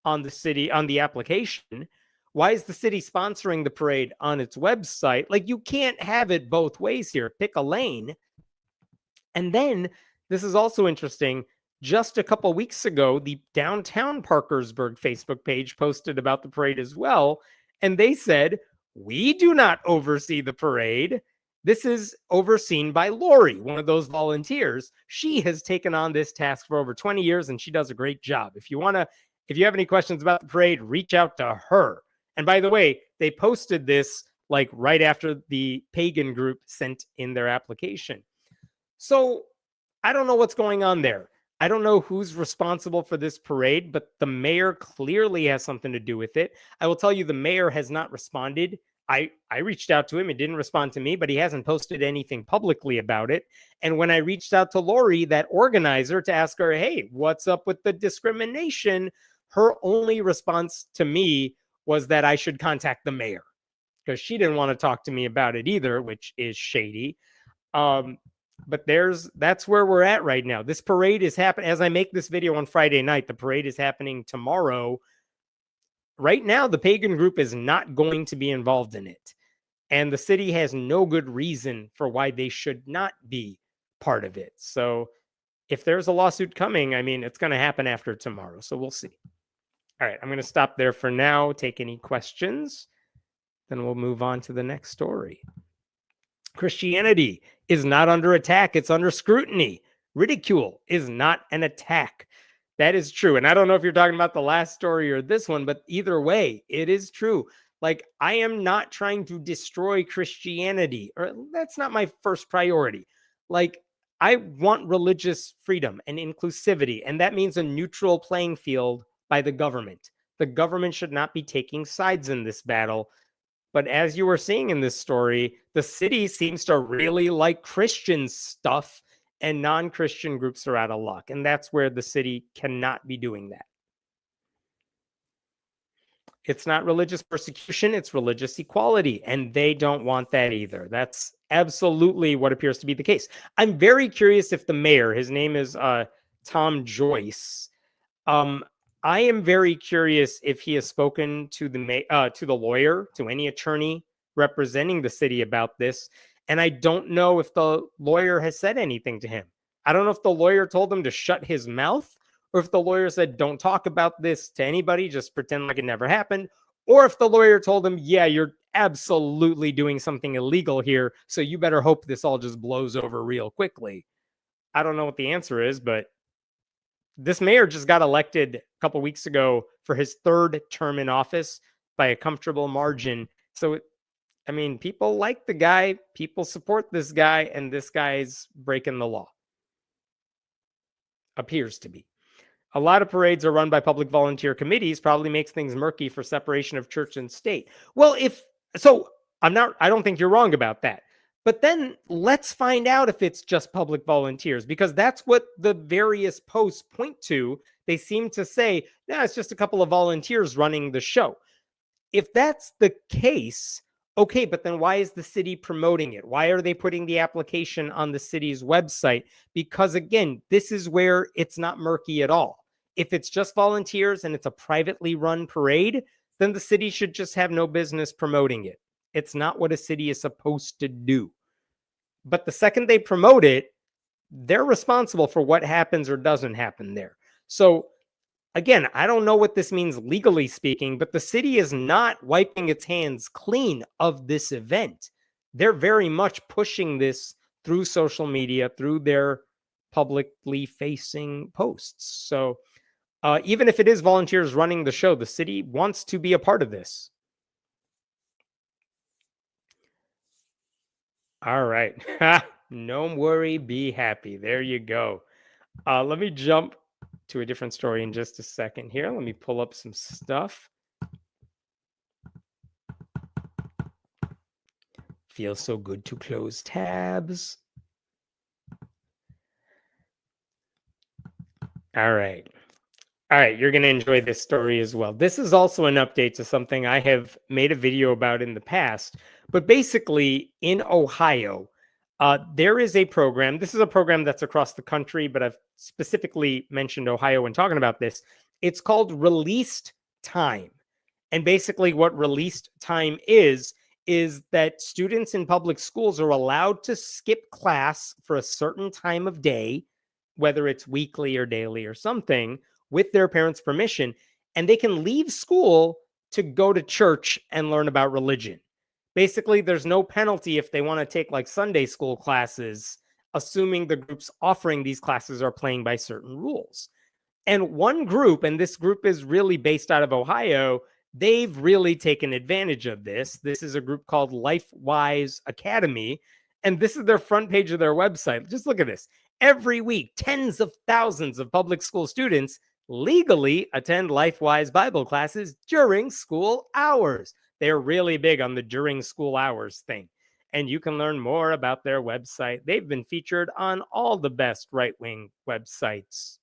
on the application? Why is the city sponsoring the parade on its website? Like, you can't have it both ways here. Pick a lane. And then this is also interesting. Just a couple weeks ago, the downtown Parkersburg Facebook page posted about the parade as well. And they said, we do not oversee the parade. This is overseen by Lori, one of those volunteers. She has taken on this task for over 20 years, and she does a great job. If you have any questions about the parade, reach out to her. And by the way, they posted this like right after the pagan group sent in their application. So I don't know what's going on there. I don't know who's responsible for this parade, but the mayor clearly has something to do with it. I will tell you, the mayor has not responded. I reached out to him. He didn't respond to me, but he hasn't posted anything publicly about it. And when I reached out to Lori, that organizer, to ask her, hey, what's up with the discrimination? Her only response to me was that I should contact the mayor, because she didn't want to talk to me about it either, which is shady. But that's where we're at right now. This parade is happening as I make this video on Friday night. The parade is happening tomorrow. Right now, the pagan group is not going to be involved in it. And the city has no good reason for why they should not be part of it. So if there's a lawsuit coming, I mean, it's going to happen after tomorrow. So we'll see. All right, I'm going to stop there for now. Take any questions. Then we'll move on to the next story. Christianity is not under attack. It's under scrutiny. Ridicule is not an attack. That is true. And I don't know if you're talking about the last story or this one, but either way, it is true. Like, I am not trying to destroy Christianity, or that's not my first priority. Like, I want religious freedom and inclusivity, and that means a neutral playing field by the government. The government should not be taking sides in this battle. But as you were seeing in this story, the city seems to really like Christian stuff, and non-Christian groups are out of luck. And that's where the city cannot be doing that. It's not religious persecution, it's religious equality. And they don't want that either. That's absolutely what appears to be the case. I'm very curious if the mayor, his name is Tom Joyce, I am very curious if he has spoken to the lawyer, to any attorney representing the city about this. And I don't know if the lawyer has said anything to him. I don't know if the lawyer told him to shut his mouth, or if the lawyer said, don't talk about this to anybody, just pretend like it never happened. Or if the lawyer told him, yeah, you're absolutely doing something illegal here, so you better hope this all just blows over real quickly. I don't know what the answer is, but this mayor just got elected a couple weeks ago for his third term in office by a comfortable margin. So, I mean, people like the guy, people support this guy, and this guy's breaking the law. Appears to be. A lot of parades are run by public volunteer committees, probably makes things murky for separation of church and state. Well, if so, I don't think you're wrong about that. But then let's find out if it's just public volunteers, because that's what the various posts point to. They seem to say, no, it's just a couple of volunteers running the show. If that's the case, okay, but then why is the city promoting it? Why are they putting the application on the city's website? Because again, this is where it's not murky at all. If it's just volunteers and it's a privately run parade, then the city should just have no business promoting it. It's not what a city is supposed to do. But the second they promote it, they're responsible for what happens or doesn't happen there. So again, I don't know what this means legally speaking, but the city is not wiping its hands clean of this event. They're very much pushing this through social media, through their publicly facing posts. So even if it is volunteers running the show, the city wants to be a part of this. All right. No worry, be happy. There you go. Let me jump to a different story in just a second here. Let me pull up some stuff. Feels so good to close tabs. All right. All right, you're going to enjoy this story as well. This is also an update to something I have made a video about in the past. But basically, in Ohio, there is a program. This is a program that's across the country, but I've specifically mentioned Ohio when talking about this. It's called Released Time. And basically what released time is that students in public schools are allowed to skip class for a certain time of day, whether it's weekly or daily or something, with their parents' permission, and they can leave school to go to church and learn about religion. Basically, there's no penalty if they want to take like Sunday school classes, assuming the groups offering these classes are playing by certain rules. And one group, and this group is really based out of Ohio, they've really taken advantage of this. This is a group called LifeWise Academy, and this is their front page of their website. Just look at this. Every week, tens of thousands of public school students legally attend LifeWise Bible classes during school hours. They're really big on the during school hours thing. And you can learn more about their website. They've been featured on all the best right-wing websites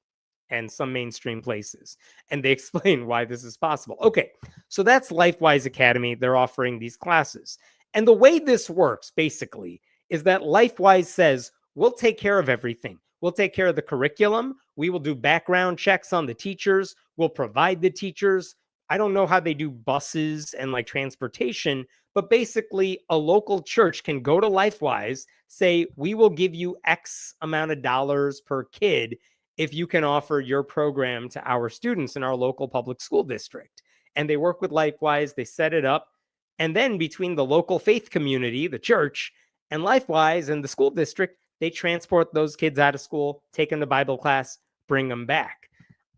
and some mainstream places. And they explain why this is possible. Okay, so that's LifeWise Academy. They're offering these classes. And the way this works, basically, is that LifeWise says, we'll take care of everything. We'll take care of the curriculum. We will do background checks on the teachers. We'll provide the teachers. I don't know how they do buses and like transportation, but basically a local church can go to LifeWise, say, we will give you X amount of dollars per kid if you can offer your program to our students in our local public school district. And they work with LifeWise, they set it up. And then between the local faith community, the church, and LifeWise and the school district, they transport those kids out of school, take them to Bible class, bring them back.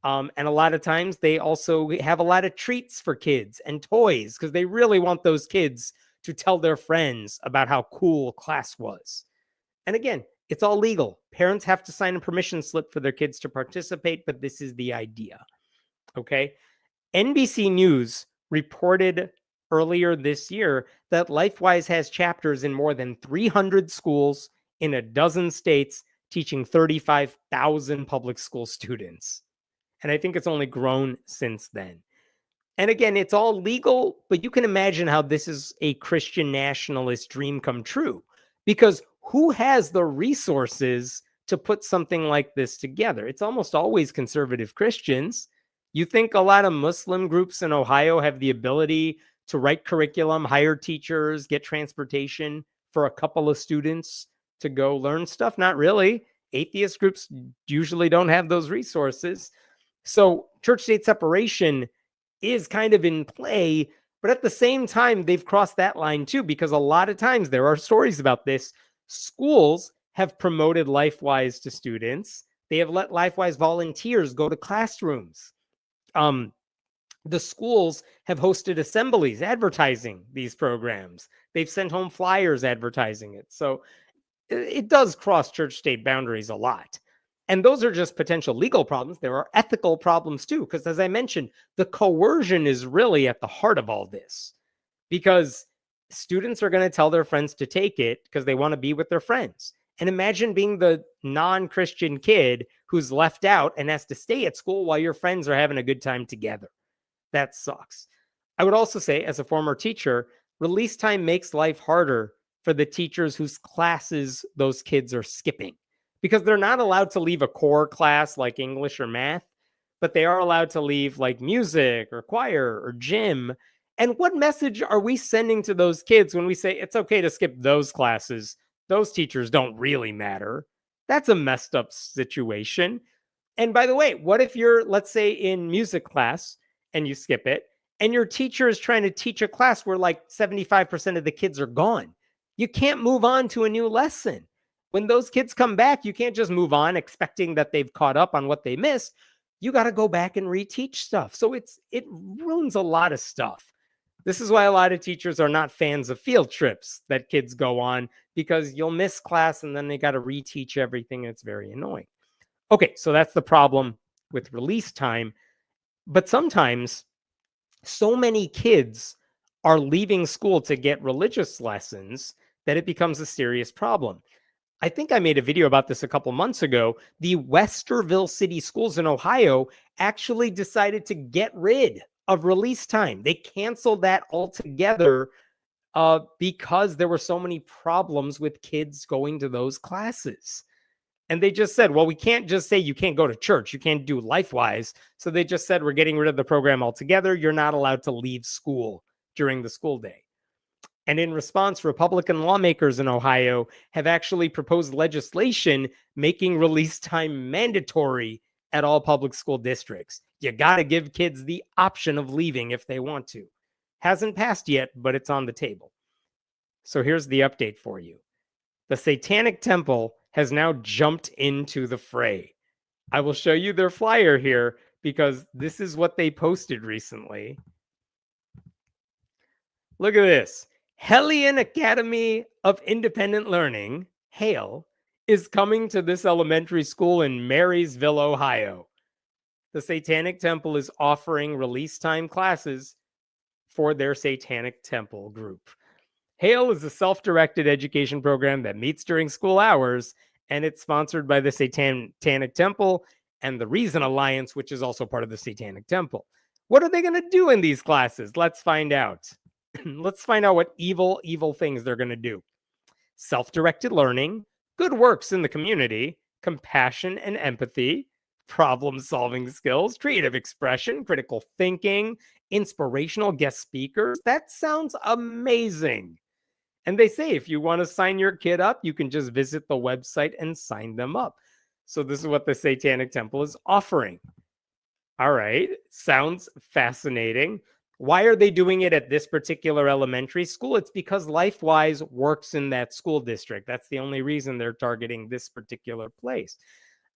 And a lot of times they also have a lot of treats for kids and toys because they really want those kids to tell their friends about how cool class was. And again, it's all legal. Parents have to sign a permission slip for their kids to participate, but this is the idea. Okay. NBC News reported earlier this year that LifeWise has chapters in more than 300 schools in a dozen states, teaching 35,000 public school students. And I think it's only grown since then. And again, it's all legal, but you can imagine how this is a Christian nationalist dream come true. Because who has the resources to put something like this together? It's almost always conservative Christians. You think a lot of Muslim groups in Ohio have the ability to write curriculum, hire teachers, get transportation for a couple of students to go learn stuff? Not really. Atheist groups usually don't have those resources. So church-state separation is kind of in play, but at the same time, they've crossed that line too, because a lot of times there are stories about this. Schools have promoted LifeWise to students. They have let LifeWise volunteers go to classrooms. The schools have hosted assemblies advertising these programs. They've sent home flyers advertising it. So it does cross church state boundaries a lot. And those are just potential legal problems. There are ethical problems too, because as I mentioned, the coercion is really at the heart of all this, because students are going to tell their friends to take it because they want to be with their friends. And imagine being the non-Christian kid who's left out and has to stay at school while your friends are having a good time together. That sucks. I would also say, as a former teacher, release time makes life harder for the teachers whose classes those kids are skipping, because they're not allowed to leave a core class like English or math, but they are allowed to leave like music or choir or gym. And what message are we sending to those kids when we say it's okay to skip those classes? Those teachers don't really matter. That's a messed up situation. And by the way, what if you're, let's say, in music class and you skip it, and your teacher is trying to teach a class where like 75% of the kids are gone? You can't move on to a new lesson. When those kids come back, you can't just move on expecting that they've caught up on what they missed. You got to go back and reteach stuff. So it ruins a lot of stuff. This is why a lot of teachers are not fans of field trips that kids go on, because you'll miss class and then they got to reteach everything. And it's very annoying. Okay, so that's the problem with release time. But sometimes so many kids are leaving school to get religious lessons that it becomes a serious problem. I think I made a video about this a couple months ago. The Westerville City Schools in Ohio actually decided to get rid of release time. They canceled that altogether because there were so many problems with kids going to those classes. And they just said, well, we can't just say you can't go to church. You can't do LifeWise. So they just said, we're getting rid of the program altogether. You're not allowed to leave school during the school day. And in response, Republican lawmakers in Ohio have actually proposed legislation making release time mandatory at all public school districts. You got to give kids the option of leaving if they want to. Hasn't passed yet, but it's on the table. So here's the update for you. The Satanic Temple has now jumped into the fray. I will show you their flyer here because this is what they posted recently. Look at this. Hellion Academy of Independent Learning, HAIL, is coming to this elementary school in Marysville, Ohio. The Satanic Temple is offering release time classes for their Satanic Temple group. HAIL is a self-directed education program that meets during school hours, and it's sponsored by the Satanic Temple and the Reason Alliance, which is also part of the Satanic Temple. What are they going to do in these classes? Let's find out. Let's find out what evil things they're going to do. Self-directed learning, good works in the community, compassion and empathy, problem-solving skills, creative expression, critical thinking, inspirational guest speakers. That sounds amazing. And they say if you want to sign your kid up, you can just visit the website and sign them up. So this is what the Satanic Temple is offering. All right, sounds fascinating. Why are they doing it at this particular elementary school? It's because LifeWise works in that school district. That's the only reason they're targeting this particular place.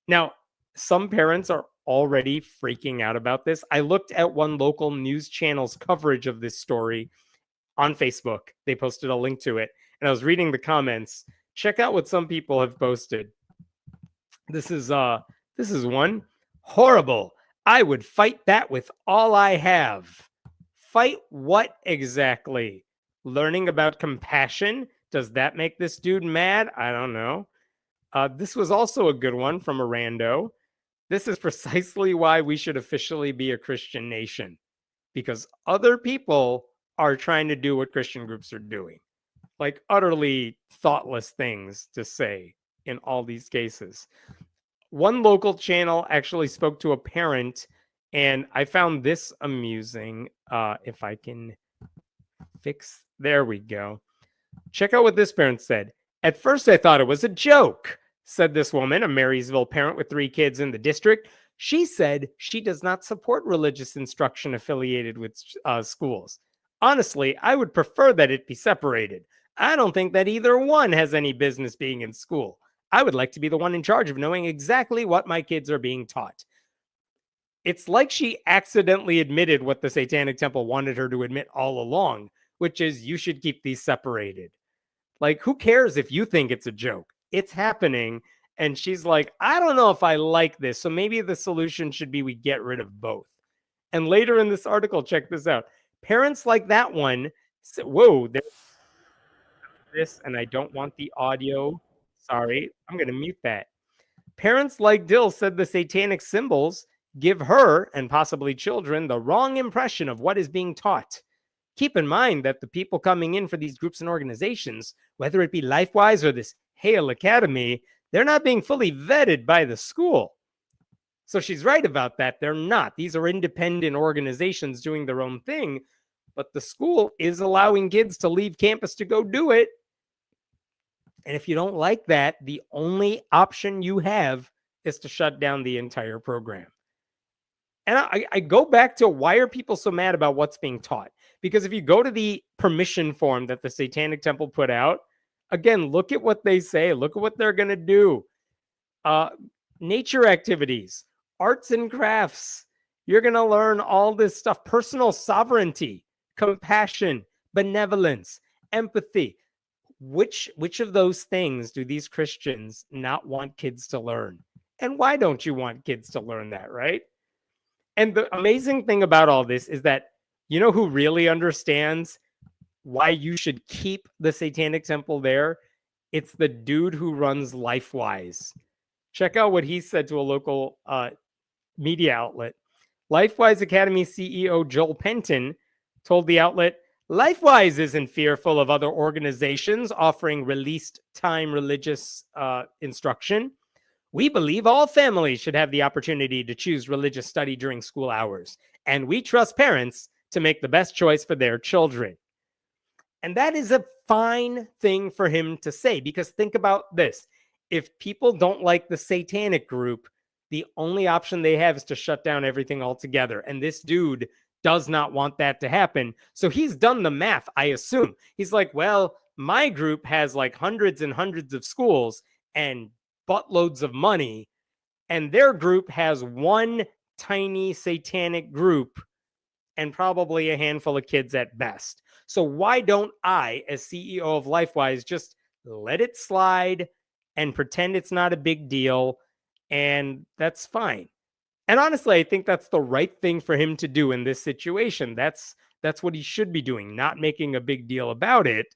Now, some parents are already freaking out about this. I looked at one local news channel's coverage of this story on Facebook. They posted a link to it, and I was reading the comments. Check out what some people have posted. This is one. Horrible. I would fight that with all I have. Fight what exactly? Learning about compassion? Does that make this dude mad? I don't know. This was also a good one from a rando. This is precisely why we should officially be a Christian nation, because other people are trying to do what Christian groups are doing. Like utterly thoughtless things to say in all these cases. One local channel actually spoke to a parent, and I found this amusing. If I can fix, there we go. Check out what this parent said. At first, I thought it was a joke, said this woman, a Marysville parent with 3 kids in the district. She said she does not support religious instruction affiliated with schools. Honestly, I would prefer that it be separated. I don't think that either one has any business being in school. I would like to be the one in charge of knowing exactly what my kids are being taught. It's like she accidentally admitted what the Satanic Temple wanted her to admit all along, which is you should keep these separated. Like, who cares if you think it's a joke? It's happening. And she's like, I don't know if I like this. So maybe the solution should be we get rid of both. And later in this article, check this out. Parents like that one said, whoa, there's this, and I don't want the audio. Sorry, I'm going to mute that. Parents like Dill said the satanic symbols give her and possibly children the wrong impression of what is being taught. Keep in mind that the people coming in for these groups and organizations, whether it be LifeWise or this Hale Academy, they're not being fully vetted by the school. So she's right about that. They're not. These are independent organizations doing their own thing, but the school is allowing kids to leave campus to go do it. And if you don't like that, the only option you have is to shut down the entire program. And I go back to, why are people so mad about what's being taught? Because if you go to the permission form that the Satanic Temple put out, again, look at what they say. Look at what they're going to do. Nature activities, arts and crafts. You're going to learn all this stuff. Personal sovereignty, compassion, benevolence, empathy. Which of those things do these Christians not want kids to learn? And why don't you want kids to learn that, right? And the amazing thing about all this is that, you know who really understands why you should keep the Satanic Temple there? It's the dude who runs LifeWise. Check out what he said to a local media outlet. LifeWise Academy CEO Joel Penton told the outlet, LifeWise isn't fearful of other organizations offering released time religious instruction. We believe all families should have the opportunity to choose religious study during school hours, and we trust parents to make the best choice for their children. And that is a fine thing for him to say, because think about this. If people don't like the satanic group, the only option they have is to shut down everything altogether. And this dude does not want that to happen. So he's done the math, I assume. He's like, well, my group has like hundreds and hundreds of schools and buttloads of money, and their group has one tiny satanic group and probably a handful of kids at best. So why don't I, as CEO of LifeWise, just let it slide and pretend it's not a big deal, and that's fine. And honestly, I think that's the right thing for him to do in this situation. That's what he should be doing, not making a big deal about it.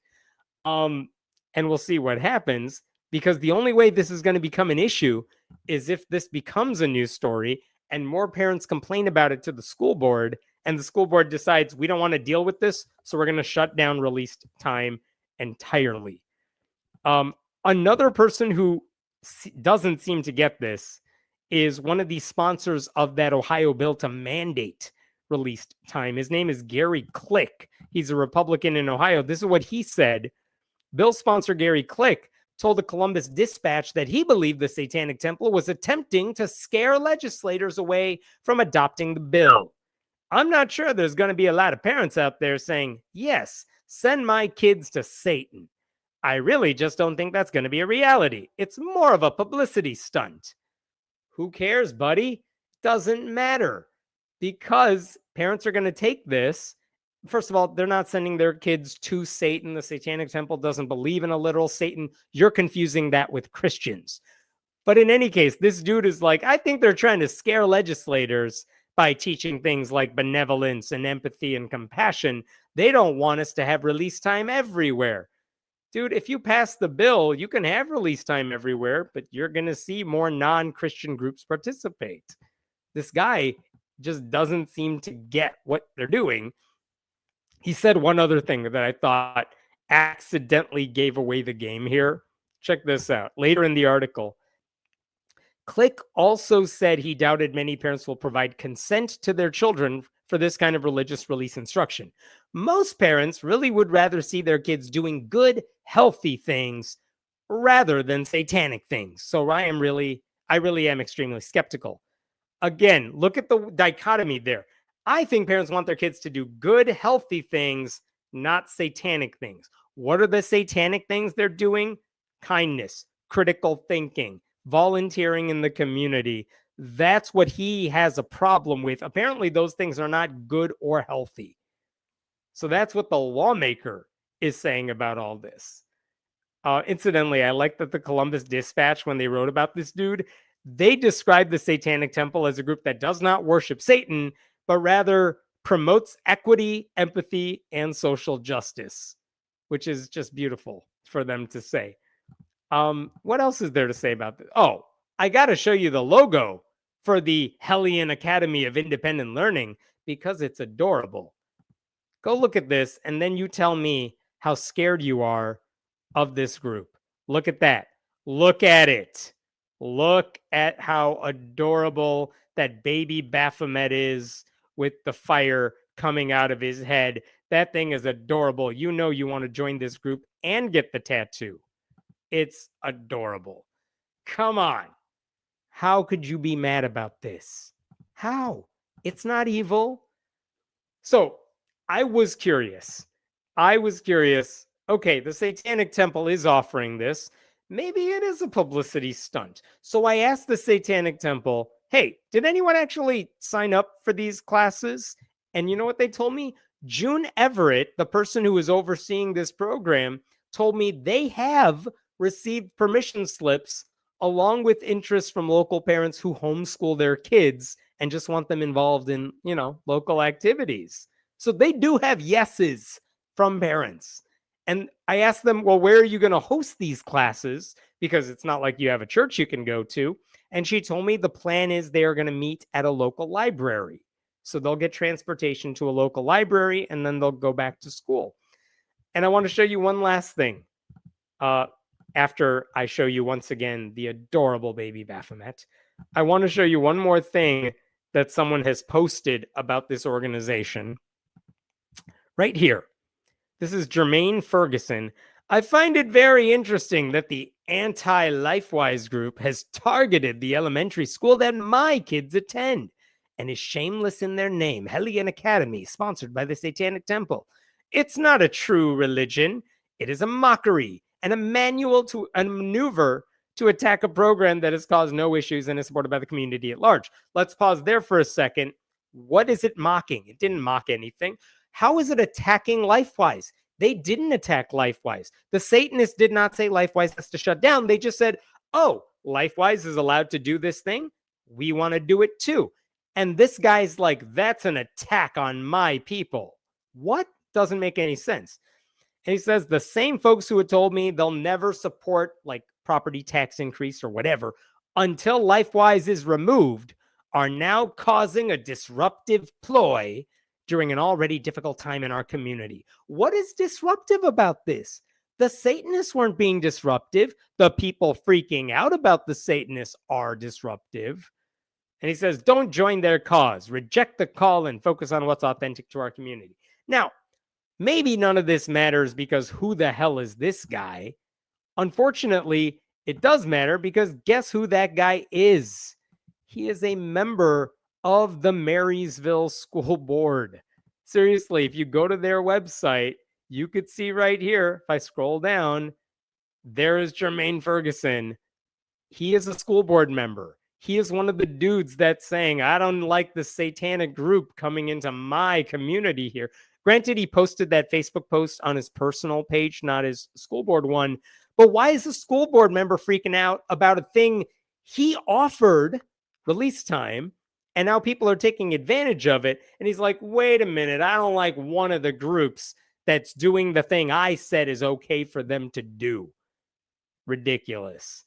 And we'll see what happens, because the only way this is going to become an issue is if this becomes a news story and more parents complain about it to the school board, and the school board decides we don't want to deal with this, so we're going to shut down released time entirely. Another person who doesn't seem to get this is one of the sponsors of that Ohio bill to mandate released time. His name is Gary Click. He's a Republican in Ohio. This is what he said. Bill sponsor Gary Click told the Columbus Dispatch that he believed the Satanic Temple was attempting to scare legislators away from adopting the bill. I'm not sure there's going to be a lot of parents out there saying, yes, send my kids to Satan. I really just don't think that's going to be a reality. It's more of a publicity stunt. Who cares, buddy? Doesn't matter, because parents are going to take this. First of all, they're not sending their kids to Satan. The Satanic Temple doesn't believe in a literal Satan. You're confusing that with Christians. But in any case, this dude is like, I think they're trying to scare legislators by teaching things like benevolence and empathy and compassion. They don't want us to have release time everywhere. Dude, if you pass the bill, you can have release time everywhere, but you're going to see more non-Christian groups participate. This guy just doesn't seem to get what they're doing. He said one other thing that I thought accidentally gave away the game here. Check this out. Later in the article, Click also said he doubted many parents will provide consent to their children for this kind of religious release instruction. Most parents really would rather see their kids doing good, healthy things rather than satanic things. So I really am extremely skeptical. Again, look at the dichotomy there. I think parents want their kids to do good, healthy things, not satanic things. What are the satanic things they're doing? Kindness, critical thinking, volunteering in the community, That's what he has a problem with. Apparently, those things are not good or healthy. So that's what the lawmaker is saying about all this. Incidentally, I like that the Columbus Dispatch, when they wrote about this dude, they described the Satanic Temple as a group that does not worship Satan, but rather promotes equity, empathy, and social justice, which is just beautiful for them to say. What else is there to say about this? Oh, I got to show you the logo for the Hellion Academy of Independent Learning because it's adorable. Go look at this, and then you tell me how scared you are of this group. Look at that. Look at it. Look at how adorable that baby Baphomet is with the fire coming out of his head. That thing is adorable. You know you want to join this group and get the tattoo. It's adorable. Come on. How could you be mad about this? How? It's not evil. So I was curious. Okay, the Satanic Temple is offering this. Maybe it is a publicity stunt. So I asked the Satanic Temple, hey, did anyone actually sign up for these classes? And you know what they told me? June Everett, the person who is overseeing this program, told me they have received permission slips along with interest from local parents who homeschool their kids and just want them involved in, local activities. So they do have yeses from parents. And I asked them, well, where are you going to host these classes? Because it's not like you have a church you can go to. And she told me the plan is they are going to meet at a local library. So they'll get transportation to a local library and then they'll go back to school. And I want to show you one last thing. After I show you once again the adorable baby Baphomet, I want to show you one more thing that someone has posted about this organization. Right here. This is Jermaine Ferguson. I find it very interesting that the anti-LifeWise group has targeted the elementary school that my kids attend and is shameless in their name, Hellion Academy, sponsored by the Satanic Temple. It's not a true religion. It is a mockery and a manual to a maneuver to attack a program that has caused no issues and is supported by the community at large. Let's pause there for a second. What is it mocking? It didn't mock anything. How is it attacking LifeWise? They didn't attack LifeWise. The Satanists did not say LifeWise has to shut down. They just said, oh, LifeWise is allowed to do this thing. We want to do it too. And this guy's like, that's an attack on my people. What? Doesn't make any sense. And he says the same folks who had told me they'll never support like property tax increase or whatever until LifeWise is removed are now causing a disruptive ploy during an already difficult time in our community. What is disruptive about this? The Satanists weren't being disruptive. The people freaking out about the Satanists are disruptive. And he says, don't join their cause. Reject the call and focus on what's authentic to our community. Now, maybe none of this matters because who the hell is this guy? Unfortunately, it does matter because guess who that guy is? He is a member of the Marysville School Board. Seriously, if you go to their website, you could see right here, if I scroll down, there is Jermaine Ferguson. He is a school board member. He is one of the dudes that's saying, I don't like the satanic group coming into my community here. Granted, he posted that Facebook post on his personal page, not his school board one. But why is a school board member freaking out about a thing he offered release time, and now people are taking advantage of it? And he's like, wait a minute, I don't like one of the groups that's doing the thing I said is okay for them to do. Ridiculous.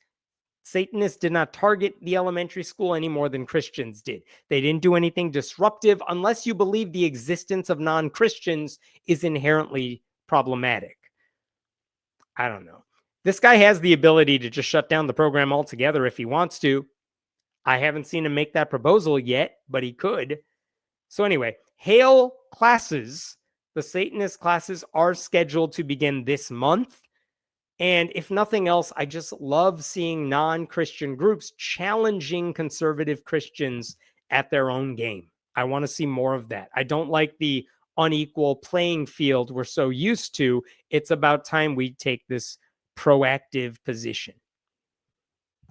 Satanists did not target the elementary school any more than Christians did. They didn't do anything disruptive unless you believe the existence of non-Christians is inherently problematic. I don't know. This guy has the ability to just shut down the program altogether if he wants to. I haven't seen him make that proposal yet, but he could. So anyway, Hail classes, the Satanist classes are scheduled to begin this month. And if nothing else, I just love seeing non-Christian groups challenging conservative Christians at their own game. I want to see more of that. I don't like the unequal playing field we're so used to. It's about time we take this proactive position.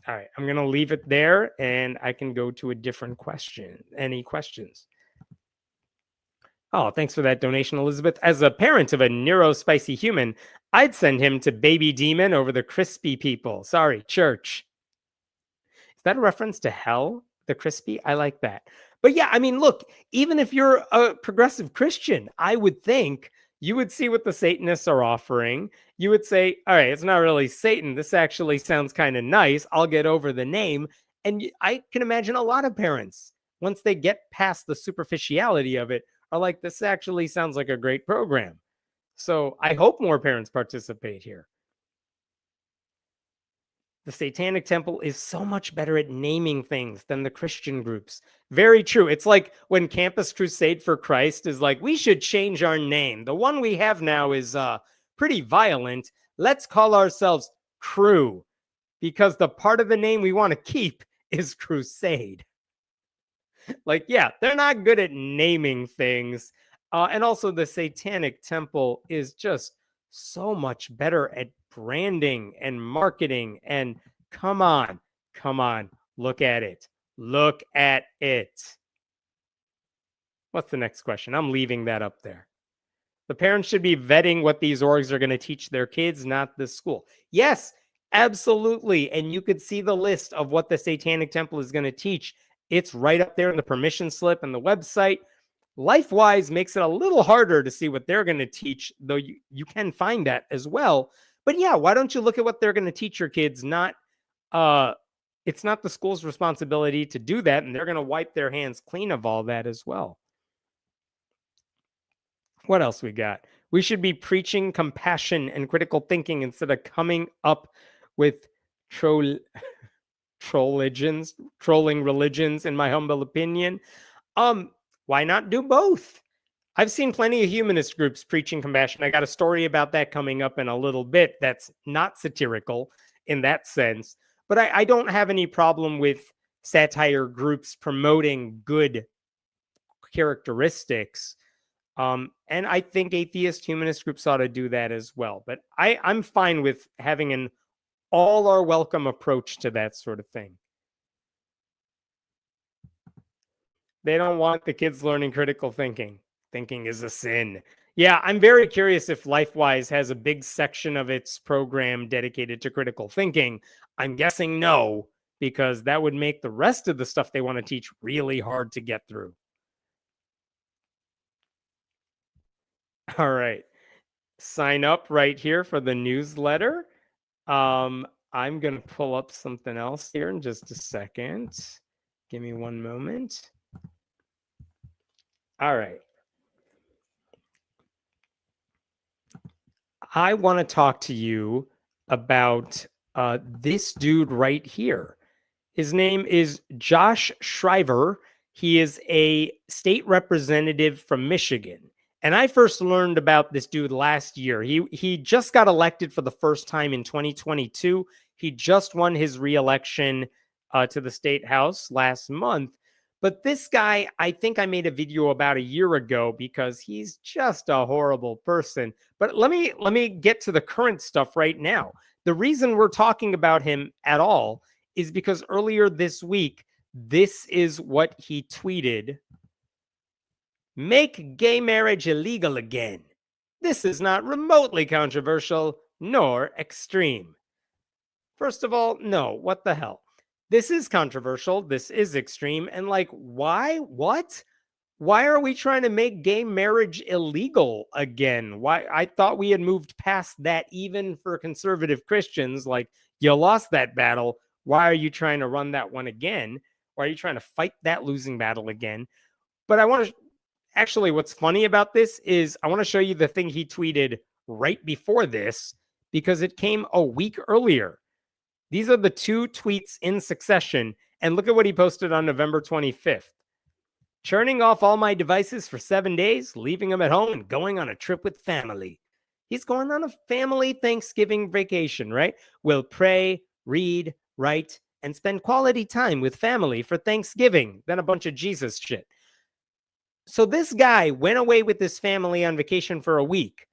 All right, I'm going to leave it there and I can go to a different question. Any questions? Oh, thanks for that donation, Elizabeth. As a parent of a neurospicy human, I'd send him to Baby Demon over the crispy people. Sorry, church. Is that a reference to hell? The crispy? I like that. But yeah, I mean, look, even if you're a progressive Christian, I would think you would see what the Satanists are offering. You would say, all right, it's not really Satan. This actually sounds kind of nice. I'll get over the name. And I can imagine a lot of parents, once they get past the superficiality of it, are like, this actually sounds like a great program. So I hope more parents participate here. The Satanic Temple is so much better at naming things than the Christian groups. Very true. It's like when Campus Crusade for Christ is like, we should change our name. The one we have now is pretty violent. Let's call ourselves Crew, because the part of the name we want to keep is Crusade. Like, yeah, they're not good at naming things. And also, the Satanic Temple is just so much better at branding and marketing. And come on, look at it. Look at it. What's the next question? I'm leaving that up there. The parents should be vetting what these orgs are going to teach their kids, not the school. Yes, absolutely. And you could see the list of what the Satanic Temple is going to teach. It's right up there in the permission slip and the website. LifeWise makes it a little harder to see what they're going to teach, though you can find that as well. But yeah, why don't you look at what they're going to teach your kids? It's not the school's responsibility to do that, and they're going to wipe their hands clean of all that as well. What else we got? We should be preaching compassion and critical thinking instead of coming up with trolling religions, in my humble opinion. Why not do both? I've seen plenty of humanist groups preaching compassion. I got a story about that coming up in a little bit that's not satirical in that sense. But I don't have any problem with satire groups promoting good characteristics. And I think atheist humanist groups ought to do that as well. But I'm fine with having an all are welcome approach to that sort of thing. They don't want the kids learning critical thinking. Thinking is a sin. Yeah, I'm very curious if LifeWise has a big section of its program dedicated to critical thinking. I'm guessing no, because that would make the rest of the stuff they want to teach really hard to get through. All right. Sign up right here for the newsletter. I'm going to pull up something else here in just a second. Give me one moment. All right. I want to talk to you about this dude right here. His name is Josh Shriver. He is a state representative from Michigan. And I first learned about this dude last year. He just got elected for the first time in 2022. He just won his re-election to the state house last month. But this guy, I think I made a video about a year ago because he's just a horrible person. But let me get to the current stuff right now. The reason we're talking about him at all is because earlier this week, this is what he tweeted. Make gay marriage illegal again. This is not remotely controversial nor extreme. First of all, no, what the hell? This is controversial. This is extreme. And like, why? What? Why are we trying to make gay marriage illegal again? Why? I thought we had moved past that even for conservative Christians. Like, you lost that battle. Why are you trying to run that one again? Why are you trying to fight that losing battle again? But I want to actually, what's funny about this is I want to show you the thing he tweeted right before this because it came a week earlier. These are the two tweets in succession. And look at what he posted on November 25th. Churning off all my devices for 7 days, leaving them at home and going on a trip with family. He's going on a family Thanksgiving vacation, right? We'll pray, read, write, and spend quality time with family for Thanksgiving. Then a bunch of Jesus shit. So this guy went away with his family on vacation for a week.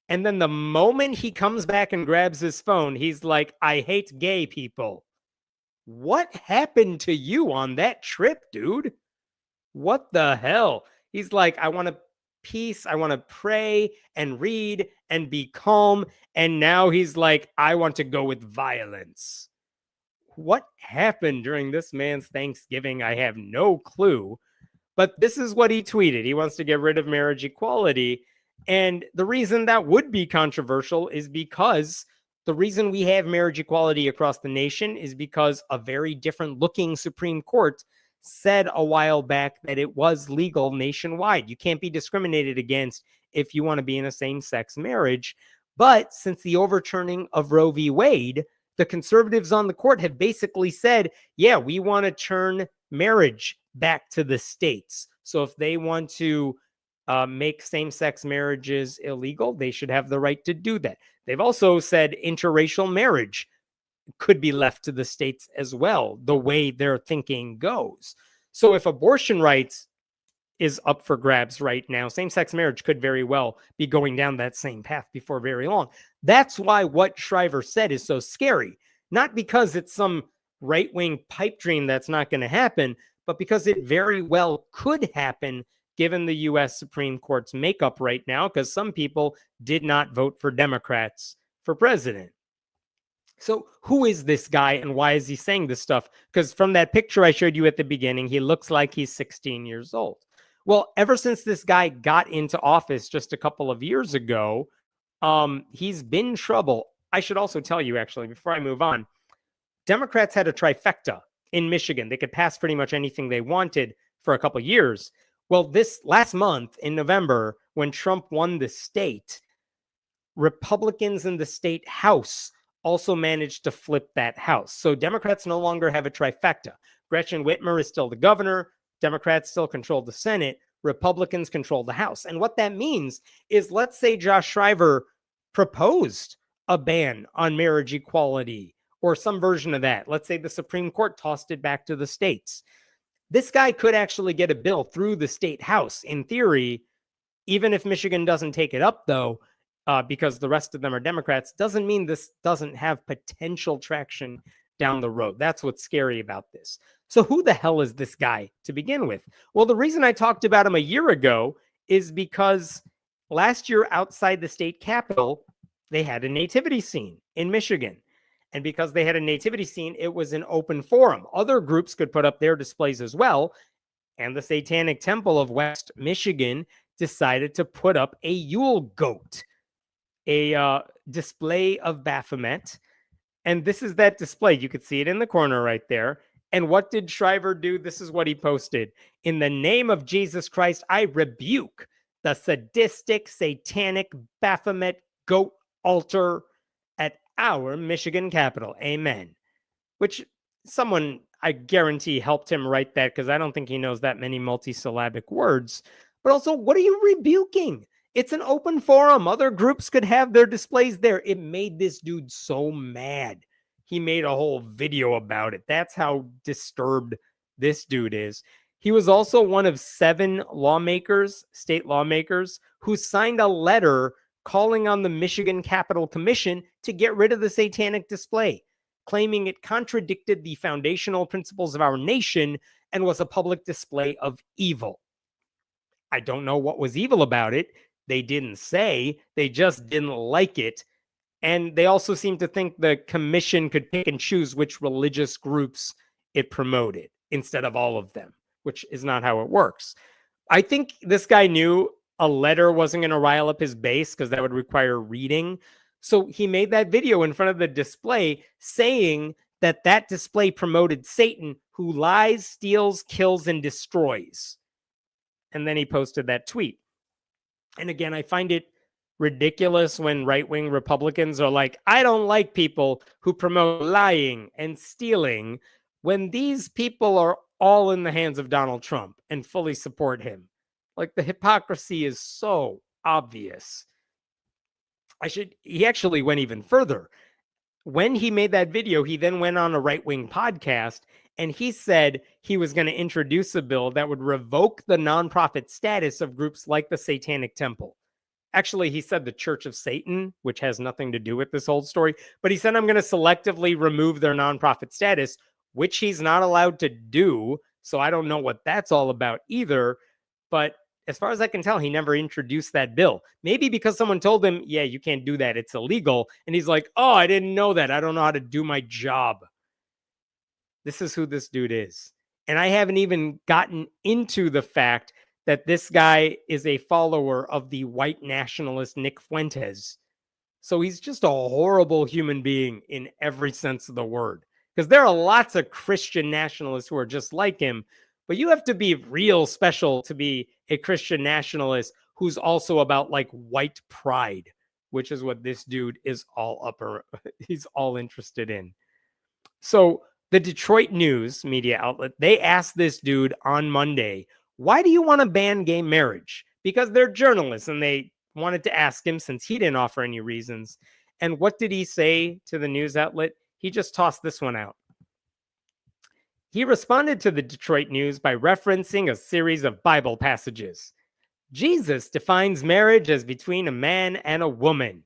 And then the moment he comes back and grabs his phone, he's like, I hate gay people. What happened to you on that trip, dude? What the hell? He's like, I want to peace. I want to pray and read and be calm. And now he's like, I want to go with violence. What happened during this man's Thanksgiving? I have no clue. But this is what he tweeted. He wants to get rid of marriage equality. And the reason that would be controversial is because the reason we have marriage equality across the nation is because a very different looking Supreme Court said a while back that it was legal nationwide. You can't be discriminated against if you want to be in a same-sex marriage. But since the overturning of Roe v. Wade, the conservatives on the court have basically said, yeah, we want to turn marriage back to the states. So if they want to make same-sex marriages illegal, they should have the right to do that. They've also said interracial marriage could be left to the states as well, the way their thinking goes. So if abortion rights is up for grabs right now, same-sex marriage could very well be going down that same path before very long. That's why what Shriver said is so scary. Not because it's some right-wing pipe dream that's not going to happen, but because it very well could happen given the U.S. Supreme Court's makeup right now, because some people did not vote for Democrats for president. So who is this guy and why is he saying this stuff? Because from that picture I showed you at the beginning, he looks like he's 16 years old. Well, ever since this guy got into office just a couple of years ago, he's been trouble. I should also tell you, actually, before I move on, Democrats had a trifecta in Michigan. They could pass pretty much anything they wanted for a couple of years. Well, this last month in November, when Trump won the state, Republicans in the state House also managed to flip that house. So Democrats no longer have a trifecta. Gretchen Whitmer is still the governor. Democrats still control the Senate. Republicans control the House. And what that means is, let's say Josh Shriver proposed a ban on marriage equality or some version of that. Let's say the Supreme Court tossed it back to the states. This guy could actually get a bill through the state House, in theory, even if Michigan doesn't take it up, though, because the rest of them are Democrats, doesn't mean this doesn't have potential traction down the road. That's what's scary about this. So who the hell is this guy to begin with? Well, the reason I talked about him a year ago is because last year outside the state capitol, they had a nativity scene in Michigan. And because they had a nativity scene, it was an open forum. Other groups could put up their displays as well. And the Satanic Temple of West Michigan decided to put up a Yule goat, a display of Baphomet. And this is that display. You could see it in the corner right there. And what did Shriver do? This is what he posted. In the name of Jesus Christ, I rebuke the sadistic, satanic Baphomet goat altar at our Michigan Capitol. Amen. Which someone, I guarantee, helped him write that, because I don't think he knows that many multisyllabic words. But also, what are you rebuking? It's an open forum. Other groups could have their displays there. It made this dude so mad. He made a whole video about it. That's how disturbed this dude is. He was also one of 7 lawmakers, state lawmakers, who signed a letter calling on the Michigan Capitol Commission to get rid of the satanic display, claiming it contradicted the foundational principles of our nation and was a public display of evil. I don't know what was evil about it. They didn't say. They just didn't like it. And they also seem to think the commission could pick and choose which religious groups it promoted instead of all of them, which is not how it works. I think this guy knew a letter wasn't going to rile up his base, because that would require reading. So he made that video in front of the display saying that that display promoted Satan, who lies, steals, kills, and destroys. And then he posted that tweet. And again, I find it ridiculous when right-wing Republicans are like, I don't like people who promote lying and stealing, when these people are all in the hands of Donald Trump and fully support him. Like, the hypocrisy is so obvious. He actually went even further. When he made that video, he then went on a right-wing podcast and he said he was going to introduce a bill that would revoke the nonprofit status of groups like the Satanic Temple. Actually, he said the Church of Satan, which has nothing to do with this whole story. But he said, I'm going to selectively remove their nonprofit status, which he's not allowed to do. So I don't know what that's all about either. But as far as I can tell, he never introduced that bill. Maybe because someone told him, yeah, you can't do that. It's illegal. And he's like, oh, I didn't know that. I don't know how to do my job. This is who this dude is. And I haven't even gotten into the fact that this guy is a follower of the white nationalist Nick Fuentes. So he's just a horrible human being in every sense of the word. Because there are lots of Christian nationalists who are just like him, but you have to be real special to be a Christian nationalist who's also about like white pride, which is what this dude is he's all interested in. So the Detroit News media outlet, they asked this dude on Monday, why do you want to ban gay marriage? Because they're journalists and they wanted to ask him since he didn't offer any reasons. And what did he say to the news outlet? He just tossed this one out. He responded to the Detroit News by referencing a series of Bible passages. Jesus defines marriage as between a man and a woman.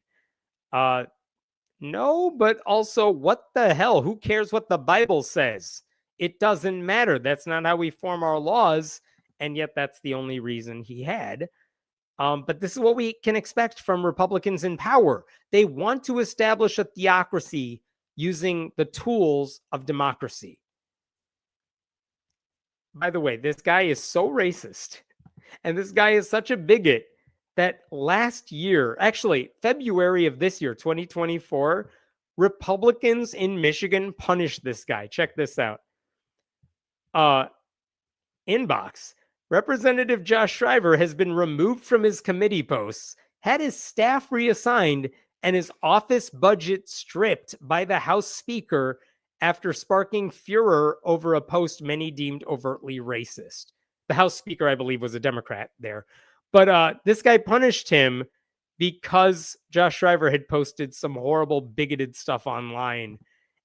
No, but also, what the hell? Who cares what the Bible says? It doesn't matter. That's not how we form our laws. And yet that's the only reason he had. But this is what we can expect from Republicans in power. They want to establish a theocracy using the tools of democracy. By the way, this guy is so racist, and this guy is such a bigot that last year, actually February of this year, 2024, Republicans in Michigan punished this guy. Check this out. Inbox. Representative Josh Shriver has been removed from his committee posts, had his staff reassigned, and his office budget stripped by the House Speaker after sparking furor over a post many deemed overtly racist. The House Speaker, I believe, was a Democrat there. But this guy punished him because Josh Shriver had posted some horrible, bigoted stuff online.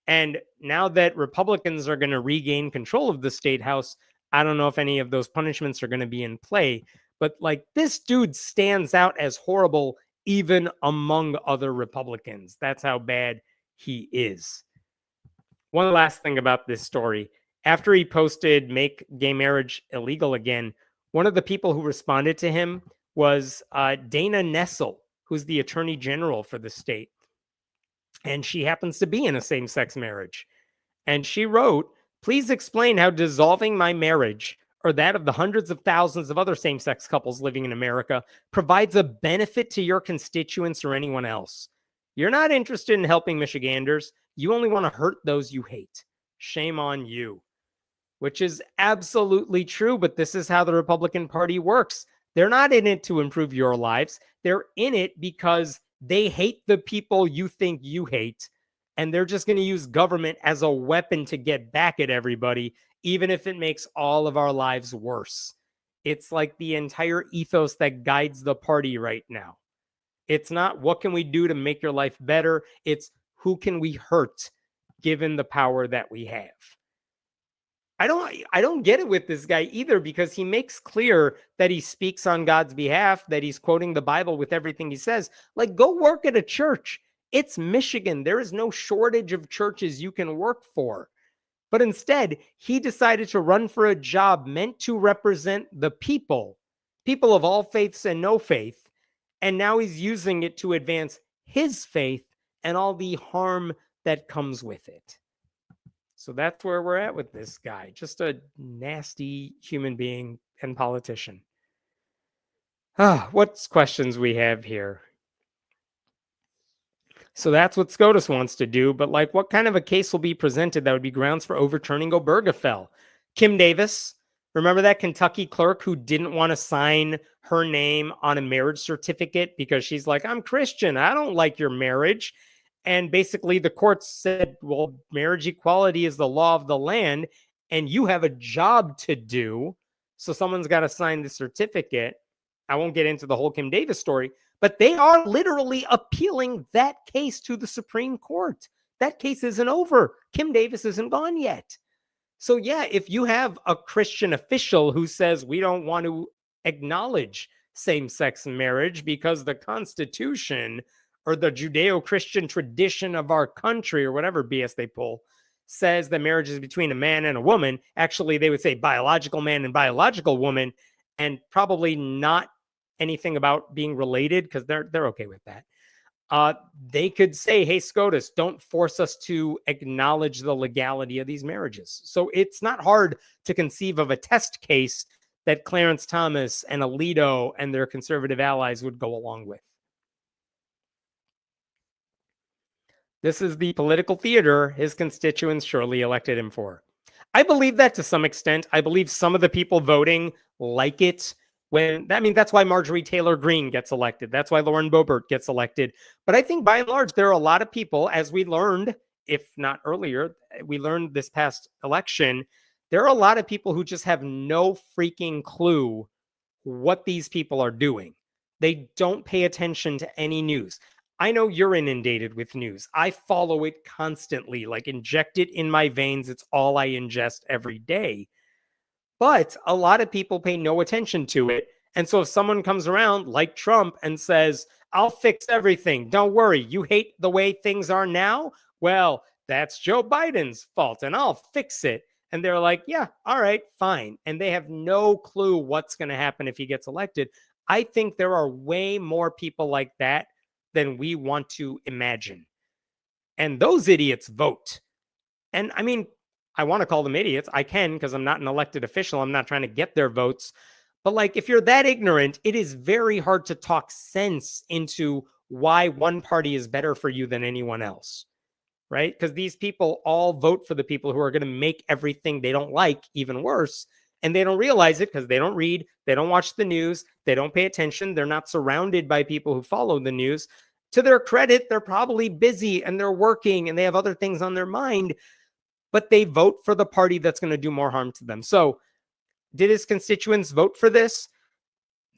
And now that Republicans are going to regain control of the state house, I don't know if any of those punishments are going to be in play. But like, this dude stands out as horrible even among other Republicans. That's how bad he is. One last thing about this story. After he posted "Make Gay Marriage Illegal Again," one of the people who responded to him was Dana Nessel, who's the Attorney General for the state. And she happens to be in a same-sex marriage. And she wrote, "Please explain how dissolving my marriage, or that of the hundreds of thousands of other same-sex couples living in America, provides a benefit to your constituents or anyone else. You're not interested in helping Michiganders. You only want to hurt those you hate. Shame on you." Which is absolutely true, but this is how the Republican Party works. They're not in it to improve your lives. They're in it because they hate the people you think you hate, and they're just going to use government as a weapon to get back at everybody, even if it makes all of our lives worse. It's like the entire ethos that guides the party right now. It's not what can we do to make your life better. It's who can we hurt given the power that we have. I don't get it with this guy either, because he makes clear that he speaks on God's behalf, that he's quoting the Bible with everything he says. Like, go work at a church. It's Michigan. There is no shortage of churches you can work for. But instead, he decided to run for a job meant to represent the people of all faiths and no faith. And now he's using it to advance his faith and all the harm that comes with it. So that's where we're at with this guy. Just a nasty human being and politician. What questions we have here? So that's what SCOTUS wants to do. But like, what kind of a case will be presented that would be grounds for overturning Obergefell? Kim Davis, remember that Kentucky clerk who didn't want to sign her name on a marriage certificate because she's like, I'm Christian, I don't like your marriage. And basically the court said, well, marriage equality is the law of the land and you have a job to do. So someone's got to sign the certificate. I won't get into the whole Kim Davis story, but they are literally appealing that case to the Supreme Court. That case isn't over. Kim Davis isn't gone yet. So yeah, if you have a Christian official who says we don't want to acknowledge same-sex marriage because the Constitution or the Judeo-Christian tradition of our country or whatever BS they pull says that marriage is between a man and a woman, actually they would say biological man and biological woman, and probably not anything about being related, because they're okay with that. They could say, hey, SCOTUS, don't force us to acknowledge the legality of these marriages. So it's not hard to conceive of a test case that Clarence Thomas and Alito and their conservative allies would go along with. This is the political theater his constituents surely elected him for. I believe that to some extent. I believe some of the people voting like it. That's why Marjorie Taylor Greene gets elected. That's why Lauren Boebert gets elected. But I think by and large, there are a lot of people, as we learned, if not earlier, we learned this past election, there are a lot of people who just have no freaking clue what these people are doing. They don't pay attention to any news. I know you're inundated with news. I follow it constantly, like inject it in my veins. It's all I ingest every day. But a lot of people pay no attention to it. And so if someone comes around like Trump and says, I'll fix everything, don't worry, you hate the way things are now? Well, that's Joe Biden's fault and I'll fix it. And they're like, yeah, all right, fine. And they have no clue what's going to happen if he gets elected. I think there are way more people like that than we want to imagine. And those idiots vote. And I mean, I want to call them idiots. I can, because I'm not an elected official. I'm not trying to get their votes. But like, if you're that ignorant, it is very hard to talk sense into why one party is better for you than anyone else, right? Because these people all vote for the people who are going to make everything they don't like even worse. And they don't realize it because they don't read, they don't watch the news, they don't pay attention. They're not surrounded by people who follow the news. To their credit, they're probably busy and they're working and they have other things on their mind, but they vote for the party that's going to do more harm to them. So did his constituents vote for this?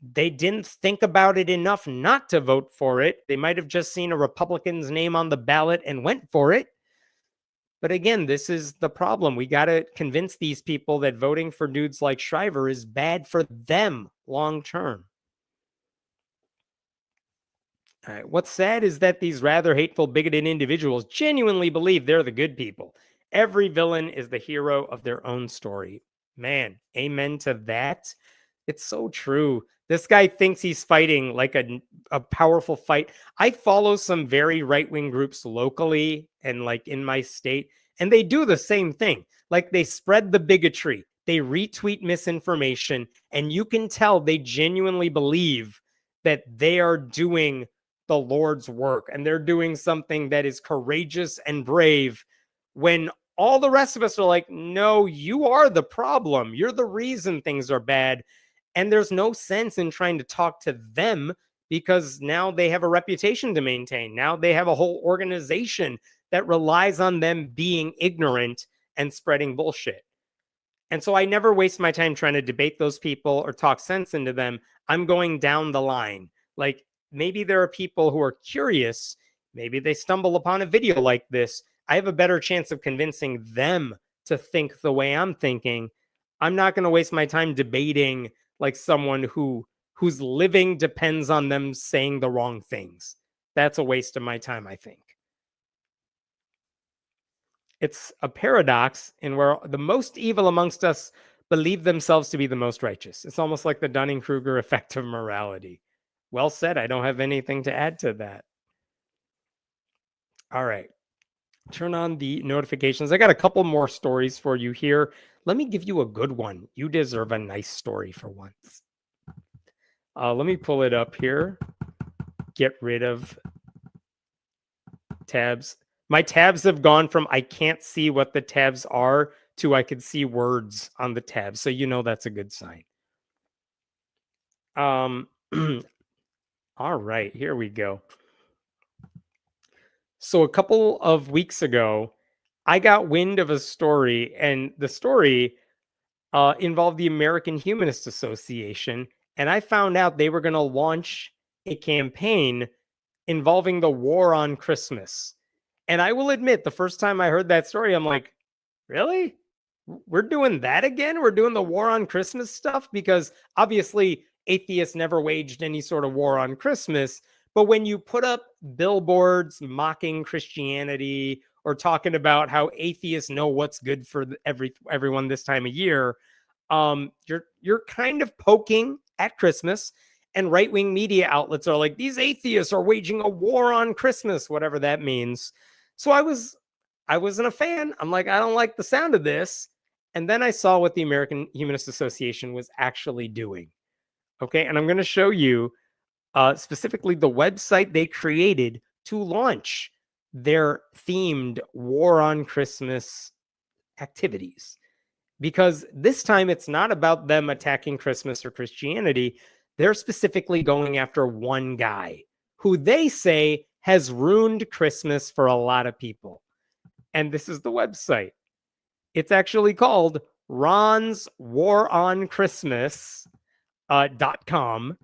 They didn't think about it enough not to vote for it. They might have just seen a Republican's name on the ballot and went for it. But again, this is the problem. We got to convince these people that voting for dudes like Shriver is bad for them long term. All right. What's sad is that these rather hateful, bigoted individuals genuinely believe they're the good people. Every villain is the hero of their own story. Man, amen to that. It's so true. This guy thinks he's fighting like a powerful fight. I follow some very right-wing groups locally and like in my state, and they do the same thing. Like they spread the bigotry, they retweet misinformation, and you can tell they genuinely believe that they are doing the Lord's work and they're doing something that is courageous and brave, when all the rest of us are like, no, you are the problem. You're the reason things are bad. And there's no sense in trying to talk to them because now they have a reputation to maintain. Now they have a whole organization that relies on them being ignorant and spreading bullshit. And so I never waste my time trying to debate those people or talk sense into them. I'm going down the line. Like maybe there are people who are curious. Maybe they stumble upon a video like this. I have a better chance of convincing them to think the way I'm thinking. I'm not going to waste my time debating like someone whose living depends on them saying the wrong things. That's a waste of my time, I think. It's a paradox in where the most evil amongst us believe themselves to be the most righteous. It's almost like the Dunning-Kruger effect of morality. Well said. I don't have anything to add to that. All right. Turn on the notifications. I got a couple more stories for you here. Let me give you a good one. You deserve a nice story for once. Let me pull it up here. Get rid of tabs. My tabs have gone from I can't see what the tabs are to I can see words on the tabs. So you know that's a good sign. All right, here we go. So a couple of weeks ago, I got wind of a story, and the story involved the American Humanist Association, and I found out they were going to launch a campaign involving the war on Christmas. And I will admit, the first time I heard that story, I'm like, really? We're doing that again? We're doing the war on Christmas stuff? Because obviously, atheists never waged any sort of war on Christmas. But when you put up billboards mocking Christianity or talking about how atheists know what's good for everyone this time of year, you're kind of poking at Christmas. And right-wing media outlets are like, these atheists are waging a war on Christmas, whatever that means. So I wasn't a fan. I'm like, I don't like the sound of this. And then I saw what the American Humanist Association was actually doing. Okay, and I'm going to show you specifically the website they created to launch their themed War on Christmas activities. Because this time it's not about them attacking Christmas or Christianity. They're specifically going after one guy who they say has ruined Christmas for a lot of people. And this is the website. It's actually called Ron's War on Christmas.com.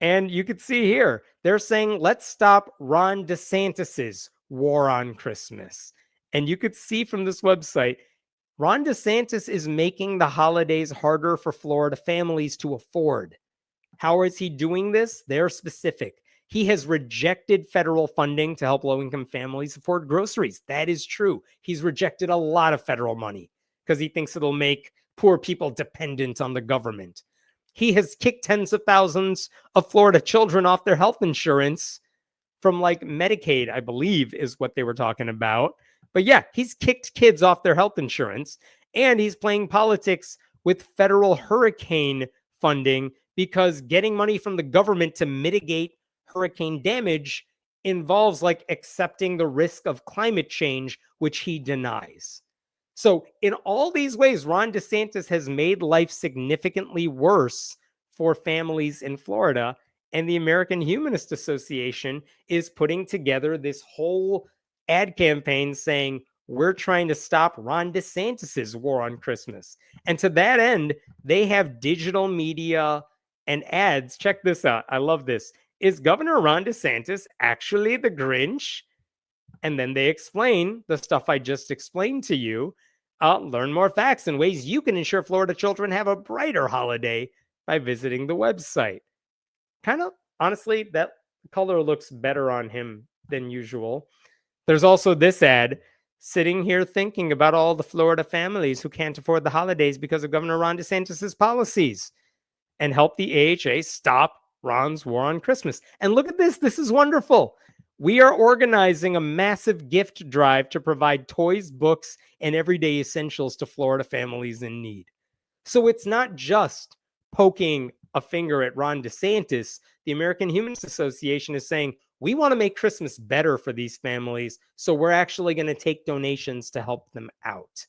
And you can see here, they're saying, let's stop Ron DeSantis's war on Christmas. And you could see from this website, Ron DeSantis is making the holidays harder for Florida families to afford. How is he doing this? They're specific. He has rejected federal funding to help low-income families afford groceries. That is true. He's rejected a lot of federal money because he thinks it'll make poor people dependent on the government. He has kicked tens of thousands of Florida children off their health insurance from like Medicaid, I believe is what they were talking about. But yeah, he's kicked kids off their health insurance, and he's playing politics with federal hurricane funding because getting money from the government to mitigate hurricane damage involves like accepting the risk of climate change, which he denies. So in all these ways, Ron DeSantis has made life significantly worse for families in Florida. And the American Humanist Association is putting together this whole ad campaign saying, we're trying to stop Ron DeSantis's war on Christmas. And to that end, they have digital media and ads. Check this out. I love this. Is Governor Ron DeSantis actually the Grinch? And then they explain the stuff I just explained to you. Learn more facts and ways you can ensure Florida children have a brighter holiday by visiting the website. Kind of, honestly, that color looks better on him than usual. There's also this ad, sitting here thinking about all the Florida families who can't afford the holidays because of Governor Ron DeSantis' policies, and help the AHA stop Ron's war on Christmas. And look at this. This is wonderful. We are organizing a massive gift drive to provide toys, books, and everyday essentials to Florida families in need. So it's not just poking a finger at Ron DeSantis. The American Humanist Association is saying, we want to make Christmas better for these families, so we're actually going to take donations to help them out.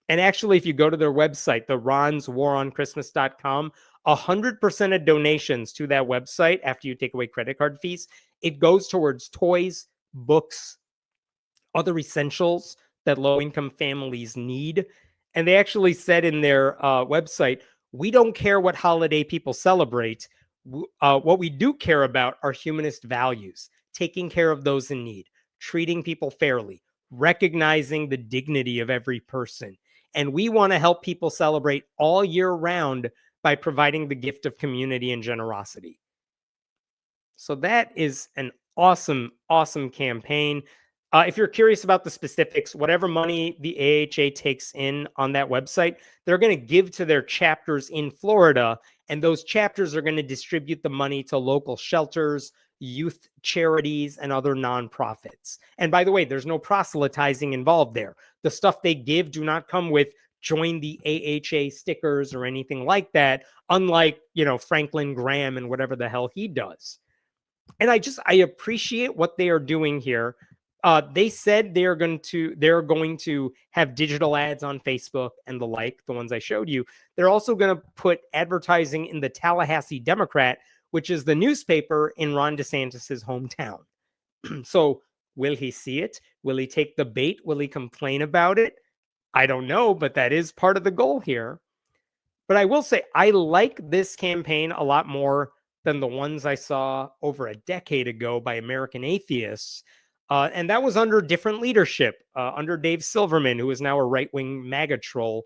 And actually, if you go to their website, the ronswaronchristmas.com, 100% of donations to that website, after you take away credit card fees, it goes towards toys, books, other essentials that low-income families need. And they actually said in their website, we don't care what holiday people celebrate. What we do care about are humanist values, taking care of those in need, treating people fairly, recognizing the dignity of every person. And we want to help people celebrate all year round by providing the gift of community and generosity. So that is an awesome, awesome campaign. If you're curious about the specifics, whatever money the AHA takes in on that website, they're going to give to their chapters in Florida, and those chapters are going to distribute the money to local shelters, youth charities, and other nonprofits. And by the way, there's no proselytizing involved there. The stuff they give do not come with join the AHA stickers or anything like that, unlike, Franklin Graham and whatever the hell he does. And I appreciate what they are doing here. They said they're going to have digital ads on Facebook and the like, the ones I showed you. They're also going to put advertising in the Tallahassee Democrat, which is the newspaper in Ron DeSantis's hometown. So will he see it? Will he take the bait? Will he complain about it? I don't know, but that is part of the goal here. But I will say, I like this campaign a lot more than the ones I saw over a decade ago by American Atheists. And that was under different leadership, under Dave Silverman, who is now a right-wing MAGA troll.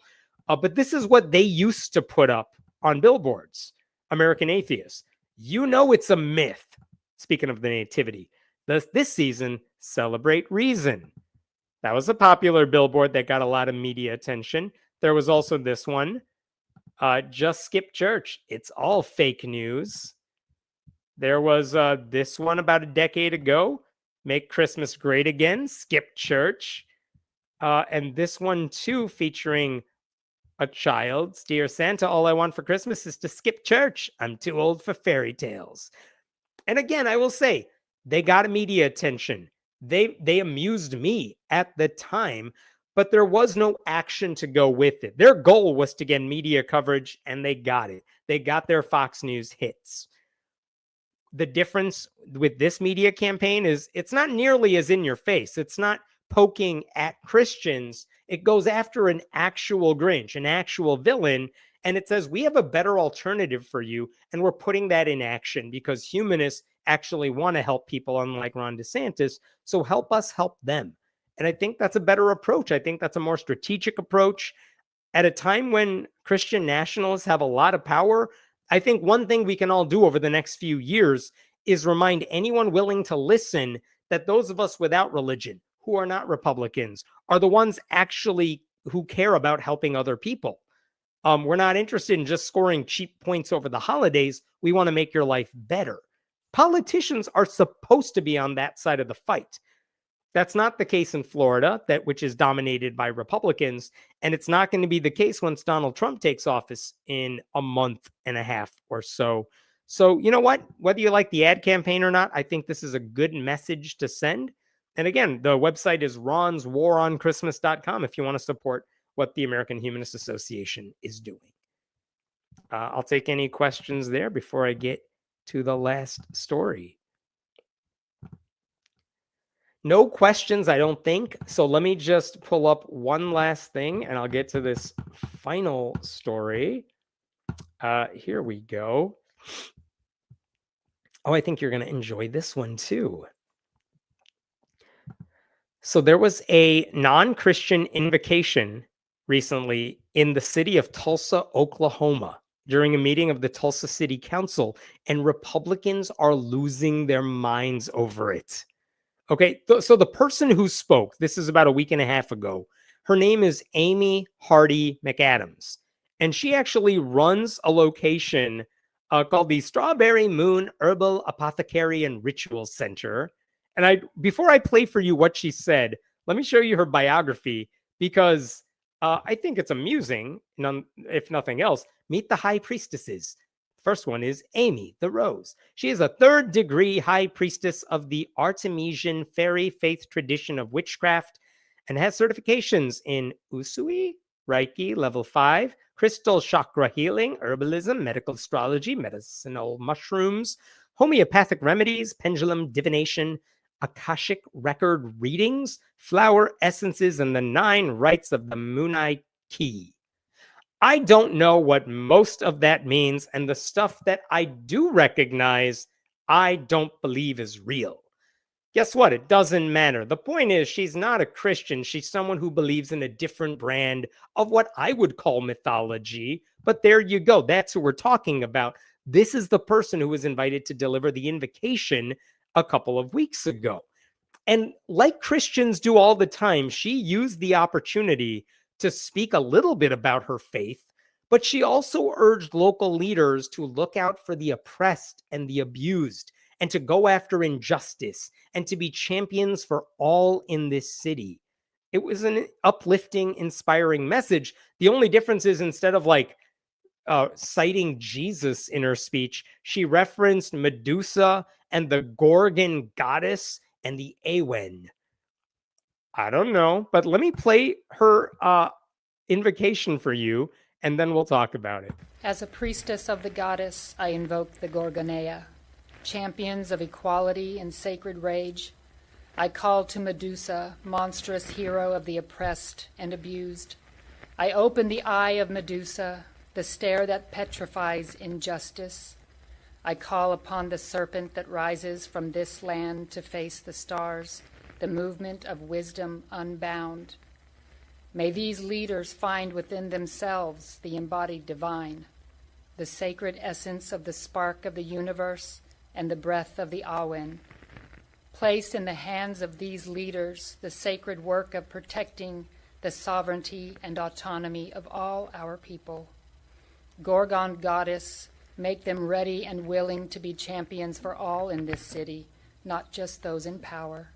But this is what they used to put up on billboards, American Atheists. It's a myth. Speaking of the nativity, this season, celebrate reason. That was a popular billboard that got a lot of media attention. There was also this one, just skip church. It's all fake news. There was this one about a decade ago, make Christmas great again, skip church. And this one too, featuring a child, Dear Santa, all I want for Christmas is to skip church. I'm too old for fairy tales. And again, I will say, they got media attention. They amused me at the time, but there was no action to go with it. Their goal was to get media coverage, and they got it. They got their Fox News hits. The difference with this media campaign is it's not nearly as in your face. It's not poking at Christians. It goes after an actual Grinch, an actual villain, and it says, we have a better alternative for you, and we're putting that in action because humanists actually want to help people, unlike Ron DeSantis, so help us help them. And I think that's a better approach. I think that's a more strategic approach. At a time when Christian nationalists have a lot of power, I think one thing we can all do over the next few years is remind anyone willing to listen that those of us without religion, who are not Republicans, are the ones actually who care about helping other people. We're not interested in just scoring cheap points over the holidays. We want to make your life better. Politicians are supposed to be on that side of the fight. That's not the case in Florida, which is dominated by Republicans, and it's not going to be the case once Donald Trump takes office in a month and a half or so. So, you know what? Whether you like the ad campaign or not, I think this is a good message to send. And again, the website is ronswaronchristmas.com if you want to support what the American Humanist Association is doing. I'll take any questions there before I get to the last story. No questions, I don't think. So let me just pull up one last thing and I'll get to this final story. Here we go. Oh, I think you're going to enjoy this one too. So there was a non-Christian invocation recently in the city of Tulsa, Oklahoma, during a meeting of the Tulsa City Council, and Republicans are losing their minds over it. Okay, so the person who spoke, this is about a week and a half ago, her name is Amy Hardy McAdams, and she actually runs a location called the Strawberry Moon Herbal Apothecary and Ritual Center. And before I play for you what she said, let me show you her biography, because I think it's amusing, if nothing else. Meet the high priestesses. First one is Amy the Rose. She is a third-degree high priestess of the Artemisian fairy faith tradition of witchcraft and has certifications in Usui, Reiki, level 5, crystal chakra healing, herbalism, medical astrology, medicinal mushrooms, homeopathic remedies, pendulum divination, Akashic record readings, flower essences, and the 9 rites of the Munai Key. I don't know what most of that means, and the stuff that I do recognize, I don't believe is real. Guess what? It doesn't matter. The point is, she's not a Christian. She's someone who believes in a different brand of what I would call mythology. But there you go. That's who we're talking about. This is the person who was invited to deliver the invocation a couple of weeks ago. And like Christians do all the time, she used the opportunity to speak a little bit about her faith, but she also urged local leaders to look out for the oppressed and the abused, and to go after injustice, and to be champions for all in this city. It was an uplifting, inspiring message. The only difference is, instead of citing Jesus in her speech, she referenced Medusa and the Gorgon goddess and the Awen. I don't know, but let me play her invocation for you, and then we'll talk about it. As a priestess of the goddess, I invoke the Gorgonea, champions of equality and sacred rage. I call to Medusa, monstrous hero of the oppressed and abused. I open the eye of Medusa, the stare that petrifies injustice. I call upon the serpent that rises from this land to face the stars, the movement of wisdom unbound. May these leaders find within themselves the embodied divine, the sacred essence of the spark of the universe and the breath of the Awen. Place in the hands of these leaders the sacred work of protecting the sovereignty and autonomy of all our people. Gorgon goddess, make them ready and willing to be champions for all in this city, not just those in power.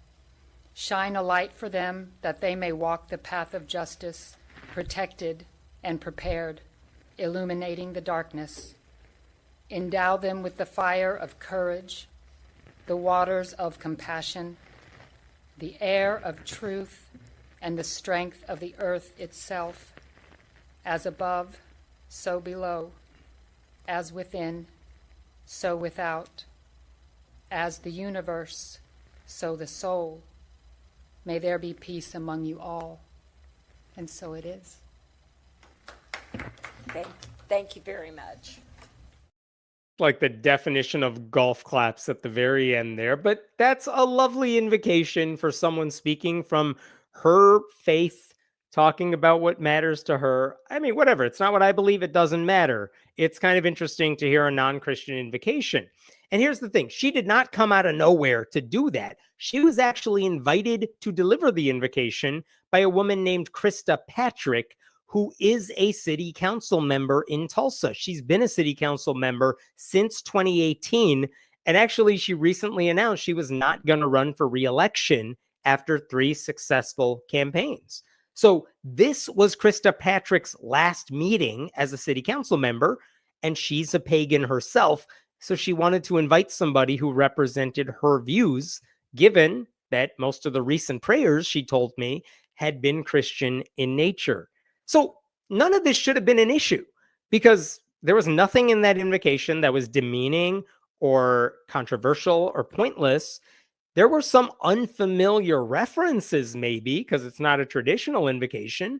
Shine a light for them that they may walk the path of justice, protected and prepared, illuminating the darkness. Endow them with the fire of courage, the waters of compassion, the air of truth, and the strength of the earth itself, as above, so below, as within, so without, as the universe, so the soul. May there be peace among you all. And so it is. Thank you very much. Like the definition of golf claps at the very end there, but that's a lovely invocation for someone speaking from her faith, talking about what matters to her. I mean, whatever. It's not what I believe. It doesn't matter. It's kind of interesting to hear a non-Christian invocation. And here's the thing. She did not come out of nowhere to do that. She was actually invited to deliver the invocation by a woman named Krista Patrick, who is a city council member in Tulsa. She's been a city council member since 2018. And actually, she recently announced she was not going to run for re-election after 3 successful campaigns. So this was Krista Patrick's last meeting as a city council member, and she's a pagan herself. So she wanted to invite somebody who represented her views, given that most of the recent prayers, she told me, had been Christian in nature. So none of this should have been an issue, because there was nothing in that invocation that was demeaning or controversial or pointless. There were some unfamiliar references, maybe, because it's not a traditional invocation.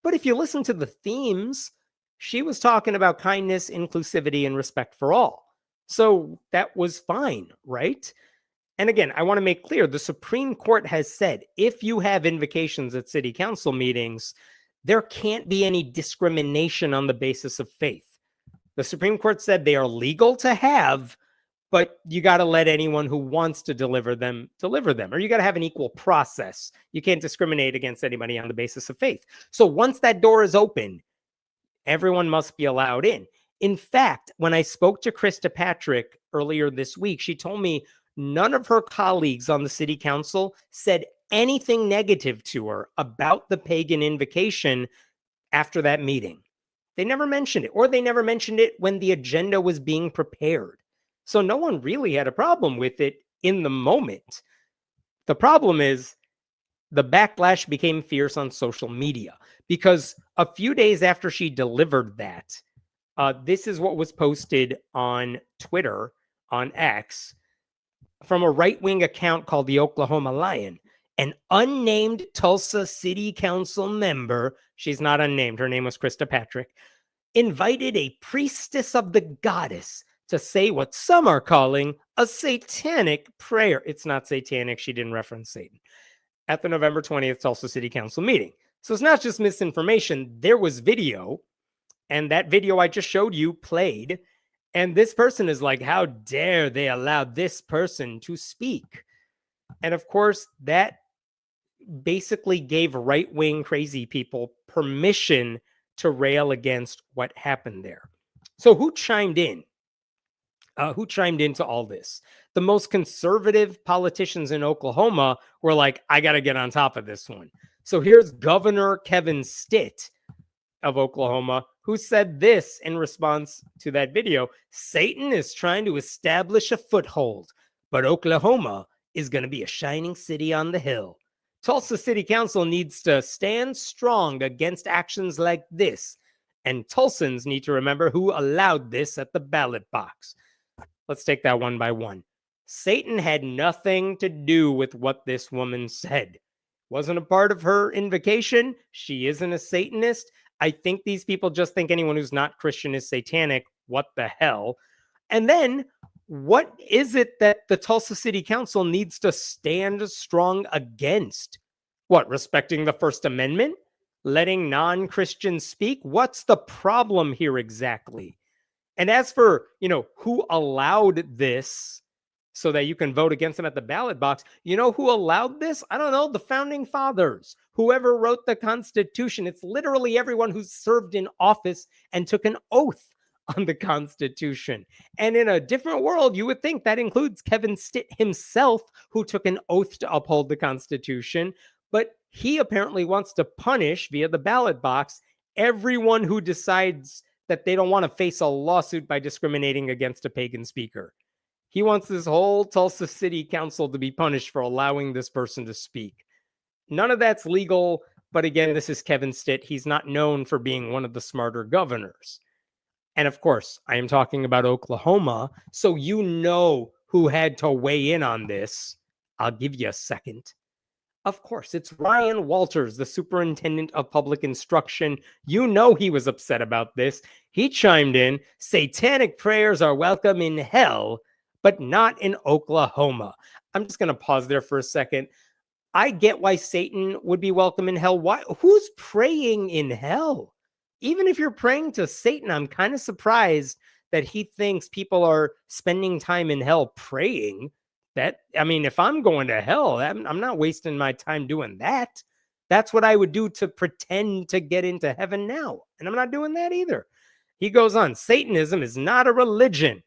But if you listen to the themes, she was talking about kindness, inclusivity, and respect for all. So that was fine, right? And again, I want to make clear, the Supreme Court has said if you have invocations at city council meetings, there can't be any discrimination on the basis of faith. The Supreme Court said they are legal to have, but you got to let anyone who wants to deliver them, or you got to have an equal process. You can't discriminate against anybody on the basis of faith. So once that door is open, everyone must be allowed in. In fact, when I spoke to Krista Patrick earlier this week, she told me none of her colleagues on the city council said anything negative to her about the pagan invocation after that meeting. They never mentioned it, or they never mentioned it when the agenda was being prepared. So no one really had a problem with it in the moment. The problem is the backlash became fierce on social media, because a few days after she delivered that, this is what was posted on Twitter, on X, from a right-wing account called the Oklahoma Lion. An unnamed Tulsa City Council member, she's not unnamed, her name was Krista Patrick, invited a priestess of the goddess to say what some are calling a satanic prayer. It's not satanic, she didn't reference Satan. At the November 20th Tulsa City Council meeting. So it's not just misinformation, there was video, and that video I just showed you played, and this person is like, how dare they allow this person to speak? And of course, that basically gave right-wing crazy people permission to rail against what happened there. So who chimed in? Who chimed into all this? The most conservative politicians in Oklahoma were like, I got to get on top of this one. So here's Governor Kevin Stitt of Oklahoma, who said this in response to that video: Satan is trying to establish a foothold, but Oklahoma is going to be a shining city on the hill. Tulsa City Council needs to stand strong against actions like this, and Tulsans need to remember who allowed this at the ballot box. Let's take that one by one. Satan had nothing to do with what this woman said. Wasn't a part of her invocation. She isn't a Satanist. I think these people just think anyone who's not Christian is satanic. What the hell? And then, what is it that the Tulsa City Council needs to stand strong against? What, respecting the First Amendment? Letting non-Christians speak? What's the problem here exactly? And as for, who allowed this so that you can vote against them at the ballot box. You know who allowed this? I don't know, the founding fathers, whoever wrote the Constitution. It's literally everyone who served in office and took an oath on the Constitution. And in a different world, you would think that includes Kevin Stitt himself, who took an oath to uphold the Constitution. But he apparently wants to punish via the ballot box everyone who decides that they don't want to face a lawsuit by discriminating against a pagan speaker. He wants this whole Tulsa City Council to be punished for allowing this person to speak. None of that's legal, but again, this is Kevin Stitt. He's not known for being one of the smarter governors. And of course, I am talking about Oklahoma, so you know who had to weigh in on this. I'll give you a second. Of course, it's Ryan Walters, the superintendent of public instruction. You know he was upset about this. He chimed in, "Satanic prayers are welcome in hell, but not in Oklahoma." I'm just going to pause there for a second. I get why Satan would be welcome in hell. Why? Who's praying in hell? Even if you're praying to Satan, I'm kind of surprised that he thinks people are spending time in hell praying. I mean, if I'm going to hell, I'm not wasting my time doing that. That's what I would do to pretend to get into heaven now. And I'm not doing that either. He goes on, "Satanism is not a religion."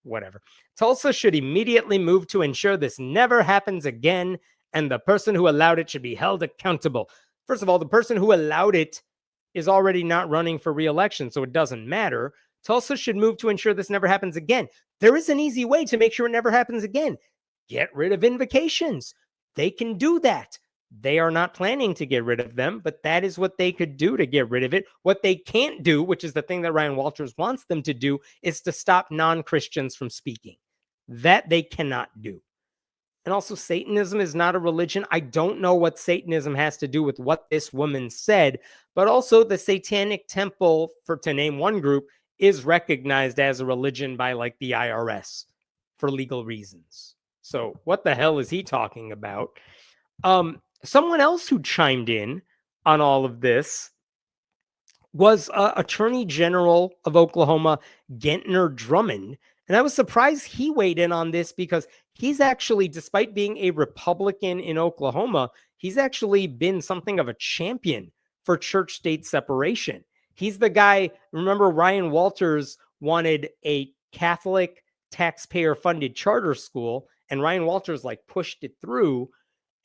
Whatever. "Tulsa should immediately move to ensure this never happens again, and the person who allowed it should be held accountable." First of all, the person who allowed it is already not running for re-election, so it doesn't matter. Tulsa should move to ensure this never happens again. There is an easy way to make sure it never happens again. Get rid of invocations. They can do that. They are not planning to get rid of them, but that is what they could do to get rid of it. What they can't do, which is the thing that Ryan Walters wants them to do, is to stop non-Christians from speaking. That they cannot do. And also, Satanism is not a religion. I don't know what Satanism has to do with what this woman said, but also the Satanic Temple, to name one group, is recognized as a religion by like the IRS for legal reasons. So what the hell is he talking about? Someone else who chimed in on all of this was Attorney General of Oklahoma, Gentner Drummond. And I was surprised he weighed in on this because he's actually, despite being a Republican in Oklahoma, he's actually been something of a champion for church-state separation. He's the guy, remember Ryan Walters wanted a Catholic taxpayer-funded charter school, and Ryan Walters like pushed it through.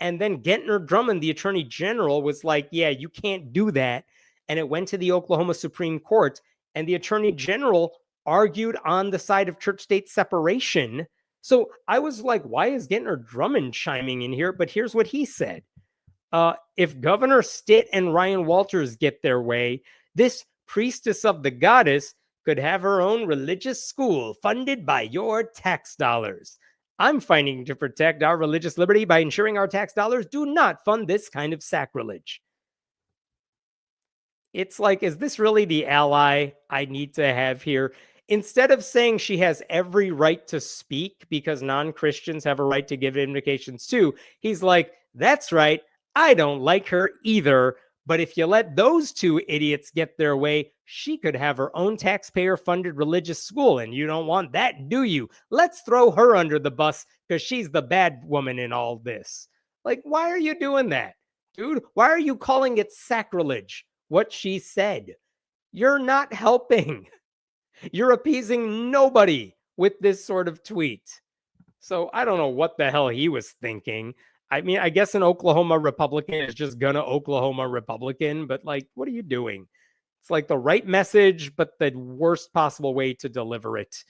And then Gentner Drummond, the Attorney General, was like, yeah, you can't do that. And it went to the Oklahoma Supreme Court, and the Attorney General argued on the side of church-state separation. So I was like, why is Gentner Drummond chiming in here? But here's what he said. If Governor Stitt and Ryan Walters get their way, this priestess of the goddess could have her own religious school funded by your tax dollars. I'm fighting to protect our religious liberty by ensuring our tax dollars do not fund this kind of sacrilege. It's like, is this really the ally I need to have here? Instead of saying she has every right to speak because non-Christians have a right to give invocations too, he's like, that's right, I don't like her either. But if you let those two idiots get their way, she could have her own taxpayer-funded religious school, and you don't want that, do you? Let's throw her under the bus because she's the bad woman in all this. Like, why are you doing that, dude? Why are you calling it sacrilege, what she said? You're not helping. You're appeasing nobody with this sort of tweet. So I don't know what the hell he was thinking. I mean, I guess an Oklahoma Republican is just gonna Oklahoma Republican, but like, what are you doing? It's like the right message, but the worst possible way to deliver it.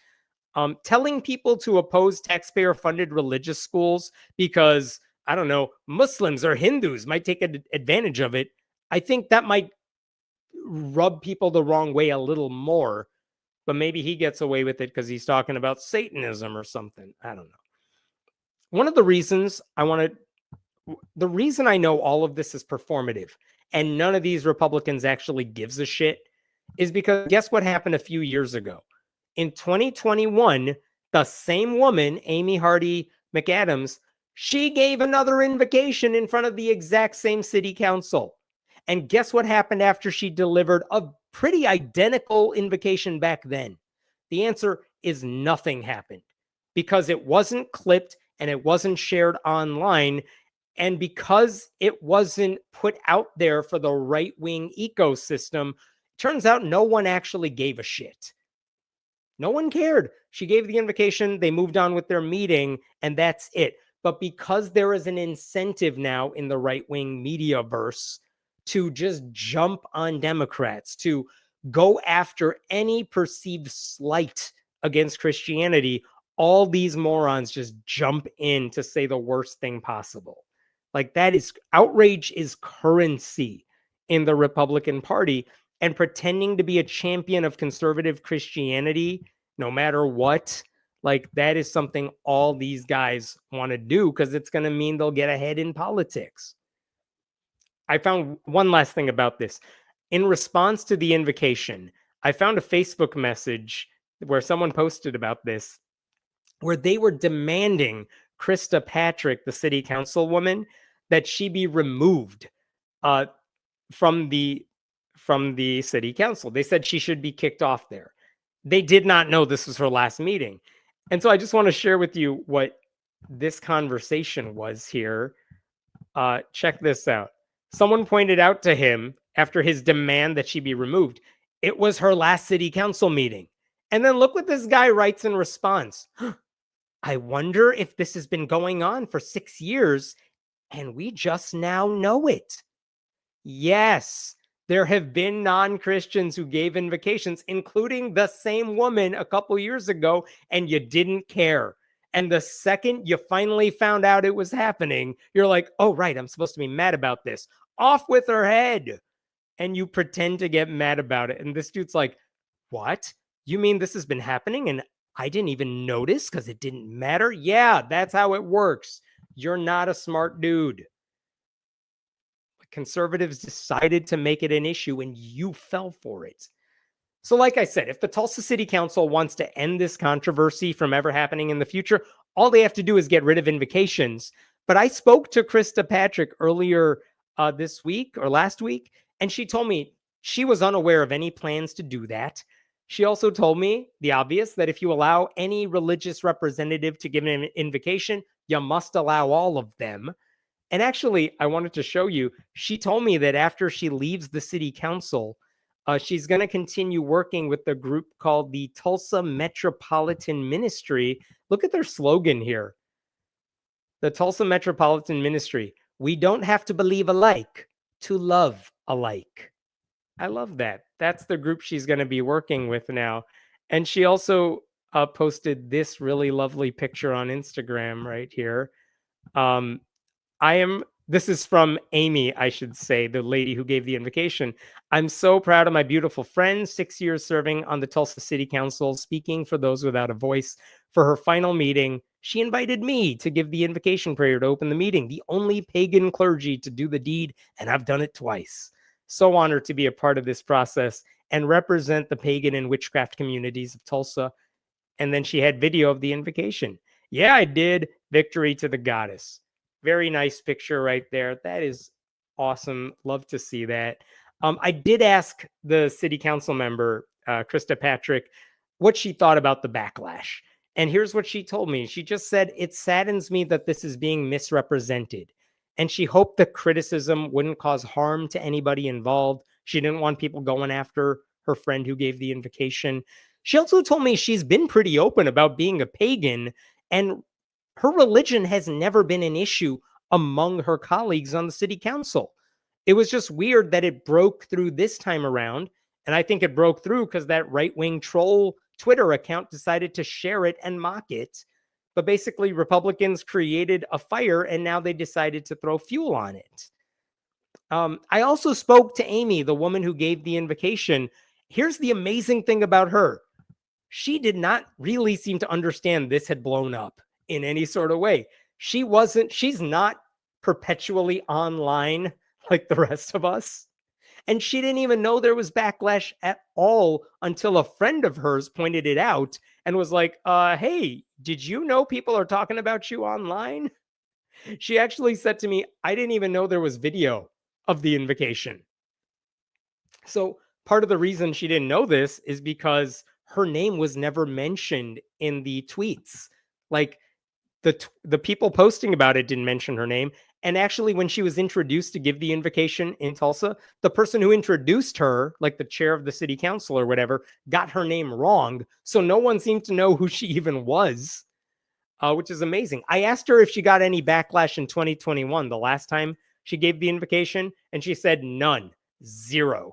Telling people to oppose taxpayer-funded religious schools because, I don't know, Muslims or Hindus might take advantage of it. I think that might rub people the wrong way a little more, but maybe he gets away with it because he's talking about Satanism or something. I don't know. One of the reasons the reason I know all of this is performative and none of these Republicans actually gives a shit is because guess what happened a few years ago? In 2021, the same woman, Amy Hardy McAdams, she gave another invocation in front of the exact same city council. And guess what happened after she delivered a pretty identical invocation back then? The answer is nothing happened because it wasn't clipped and it wasn't shared online. And because it wasn't put out there for the right-wing ecosystem, turns out no one actually gave a shit. No one cared. She gave the invocation, they moved on with their meeting, and that's it. But because there is an incentive now in the right-wing media verse to just jump on Democrats, to go after any perceived slight against Christianity, all these morons just jump in to say the worst thing possible. Like, that is, outrage is currency in the Republican Party, and pretending to be a champion of conservative Christianity, no matter what, like, that is something all these guys want to do because it's going to mean they'll get ahead in politics. I found one last thing about this. In response to the invocation, I found a Facebook message where someone posted about this, where they were demanding Krista Patrick, the city councilwoman, that she be removed from the city council. They said she should be kicked off there. They did not know this was her last meeting. And so I just want to share with you what this conversation was here. Check this out. Someone pointed out to him after his demand that she be removed, it was her last city council meeting. And then look what this guy writes in response. I wonder if this has been going on for 6 years and we just now know it. Yes, there have been non-Christians who gave invocations, including the same woman a couple years ago, and you didn't care. And the second you finally found out it was happening, you're like, oh, right, I'm supposed to be mad about this. Off with her head. And you pretend to get mad about it. And this dude's like, what? You mean this has been happening and I didn't even notice because it didn't matter? Yeah, that's how it works. You're not a smart dude. Conservatives decided to make it an issue and you fell for it. So like I said, if the Tulsa City Council wants to end this controversy from ever happening in the future, all they have to do is get rid of invocations. But I spoke to Krista Patrick earlier this week or last week, and she told me she was unaware of any plans to do that. She also told me the obvious, that if you allow any religious representative to give an invocation, you must allow all of them. And actually, I wanted to show you, she told me that after she leaves the city council, she's going to continue working with the group called the Tulsa Metropolitan Ministry. Look at their slogan here. The Tulsa Metropolitan Ministry. We don't have to believe alike to love alike. I love that. That's the group she's going to be working with now. And she also posted this really lovely picture on Instagram right here. This is from Amy, I should say, the lady who gave the invocation. I'm so proud of my beautiful friend, 6 years serving on the Tulsa City Council, speaking for those without a voice. For her final meeting, she invited me to give the invocation prayer to open the meeting, the only pagan clergy to do the deed, and I've done it twice. So honored to be a part of this process and represent the pagan and witchcraft communities of Tulsa. And then she had video of the invocation. Yeah, I did. Victory to the goddess. Very nice picture right there. That is awesome. Love to see that. I did ask the city council member, Krista Patrick, what she thought about the backlash. And here's what she told me. She just said, it saddens me that this is being misrepresented. And she hoped the criticism wouldn't cause harm to anybody involved. She didn't want people going after her friend who gave the invocation. She also told me she's been pretty open about being a pagan, and her religion has never been an issue among her colleagues on the city council. It was just weird that it broke through this time around. And I think it broke through because that right-wing troll Twitter account decided to share it and mock it. But basically, Republicans created a fire and now they decided to throw fuel on it. I also spoke to Amy, the woman who gave the invocation. Here's the amazing thing about her. She did not really seem to understand this had blown up in any sort of way. She's not perpetually online like the rest of us. And she didn't even know there was backlash at all until a friend of hers pointed it out and was like, hey, did you know people are talking about you online? She actually said to me, I didn't even know there was video of the invocation. So part of the reason she didn't know this is because her name was never mentioned in the tweets. Like the people posting about it didn't mention her name. And actually, when she was introduced to give the invocation in Tulsa, the person who introduced her, like the chair of the city council or whatever, got her name wrong. So no one seemed to know who she even was, which is amazing. I asked her if she got any backlash in 2021, the last time she gave the invocation, and she said none, 0.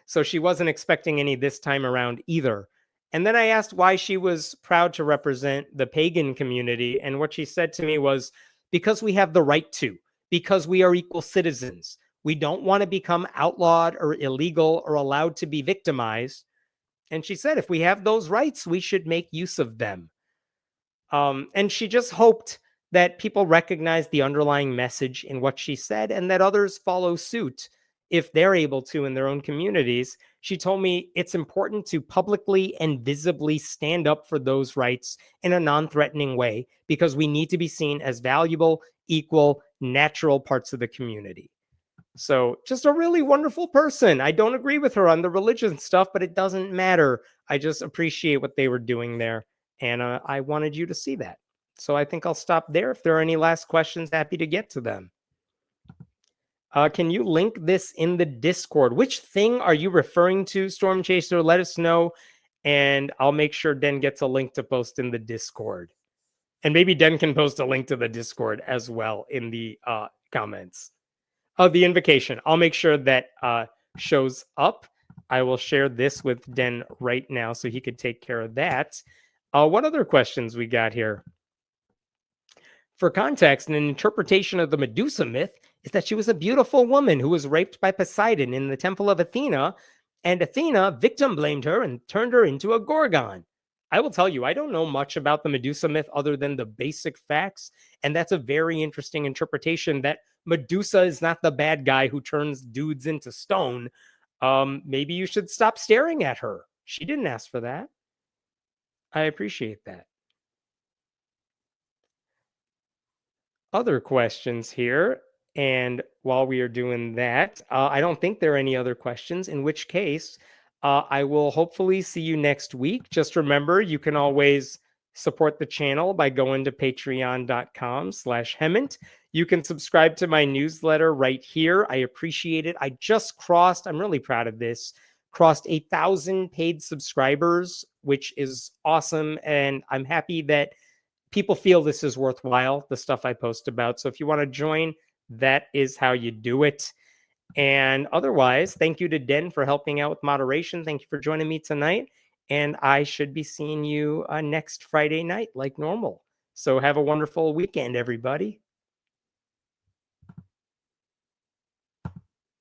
So she wasn't expecting any this time around either. And then I asked why she was proud to represent the pagan community. And what she said to me was, because we have the right to, because we are equal citizens. We don't want to become outlawed or illegal or allowed to be victimized. And she said, if we have those rights, we should make use of them. And she just hoped that people recognize the underlying message in what she said and that others follow suit if they're able to in their own communities. She told me it's important to publicly and visibly stand up for those rights in a non-threatening way because we need to be seen as valuable, equal, natural parts of the community. So just a really wonderful person. I don't agree with her on the religion stuff, but it doesn't matter. I just appreciate what they were doing there. And I wanted you to see that. So I think I'll stop there. If there are any last questions, happy to get to them. Can you link this in the Discord? Which thing are you referring to, Storm Chaser? Let us know, and I'll make sure Den gets a link to post in the Discord. And maybe Den can post a link to the Discord as well in the comments. The invocation. I'll make sure that shows up. I will share this with Den right now so he could take care of that. What other questions we got here? For context, an interpretation of the Medusa myth is that she was a beautiful woman who was raped by Poseidon in the temple of Athena, and Athena victim blamed her and turned her into a gorgon. I will tell you, I don't know much about the Medusa myth other than the basic facts, and that's a very interesting interpretation that Medusa is not the bad guy who turns dudes into stone. Maybe you should stop staring at her. She didn't ask for that. I appreciate that. Other questions here. And while we are doing that, I don't think there are any other questions, in which case I will hopefully see you next week. Just remember, you can always support the channel by going to patreon.com/Hemant. You can subscribe to my newsletter right here. I appreciate it. I just crossed, I'm really proud of this, crossed 1,000 paid subscribers, which is awesome. And I'm happy that people feel this is worthwhile, the stuff I post about. So if you want to join, that is how you do it. And otherwise, thank you to Den for helping out with moderation. Thank you for joining me tonight. And I should be seeing you next Friday night like normal. So have a wonderful weekend, everybody.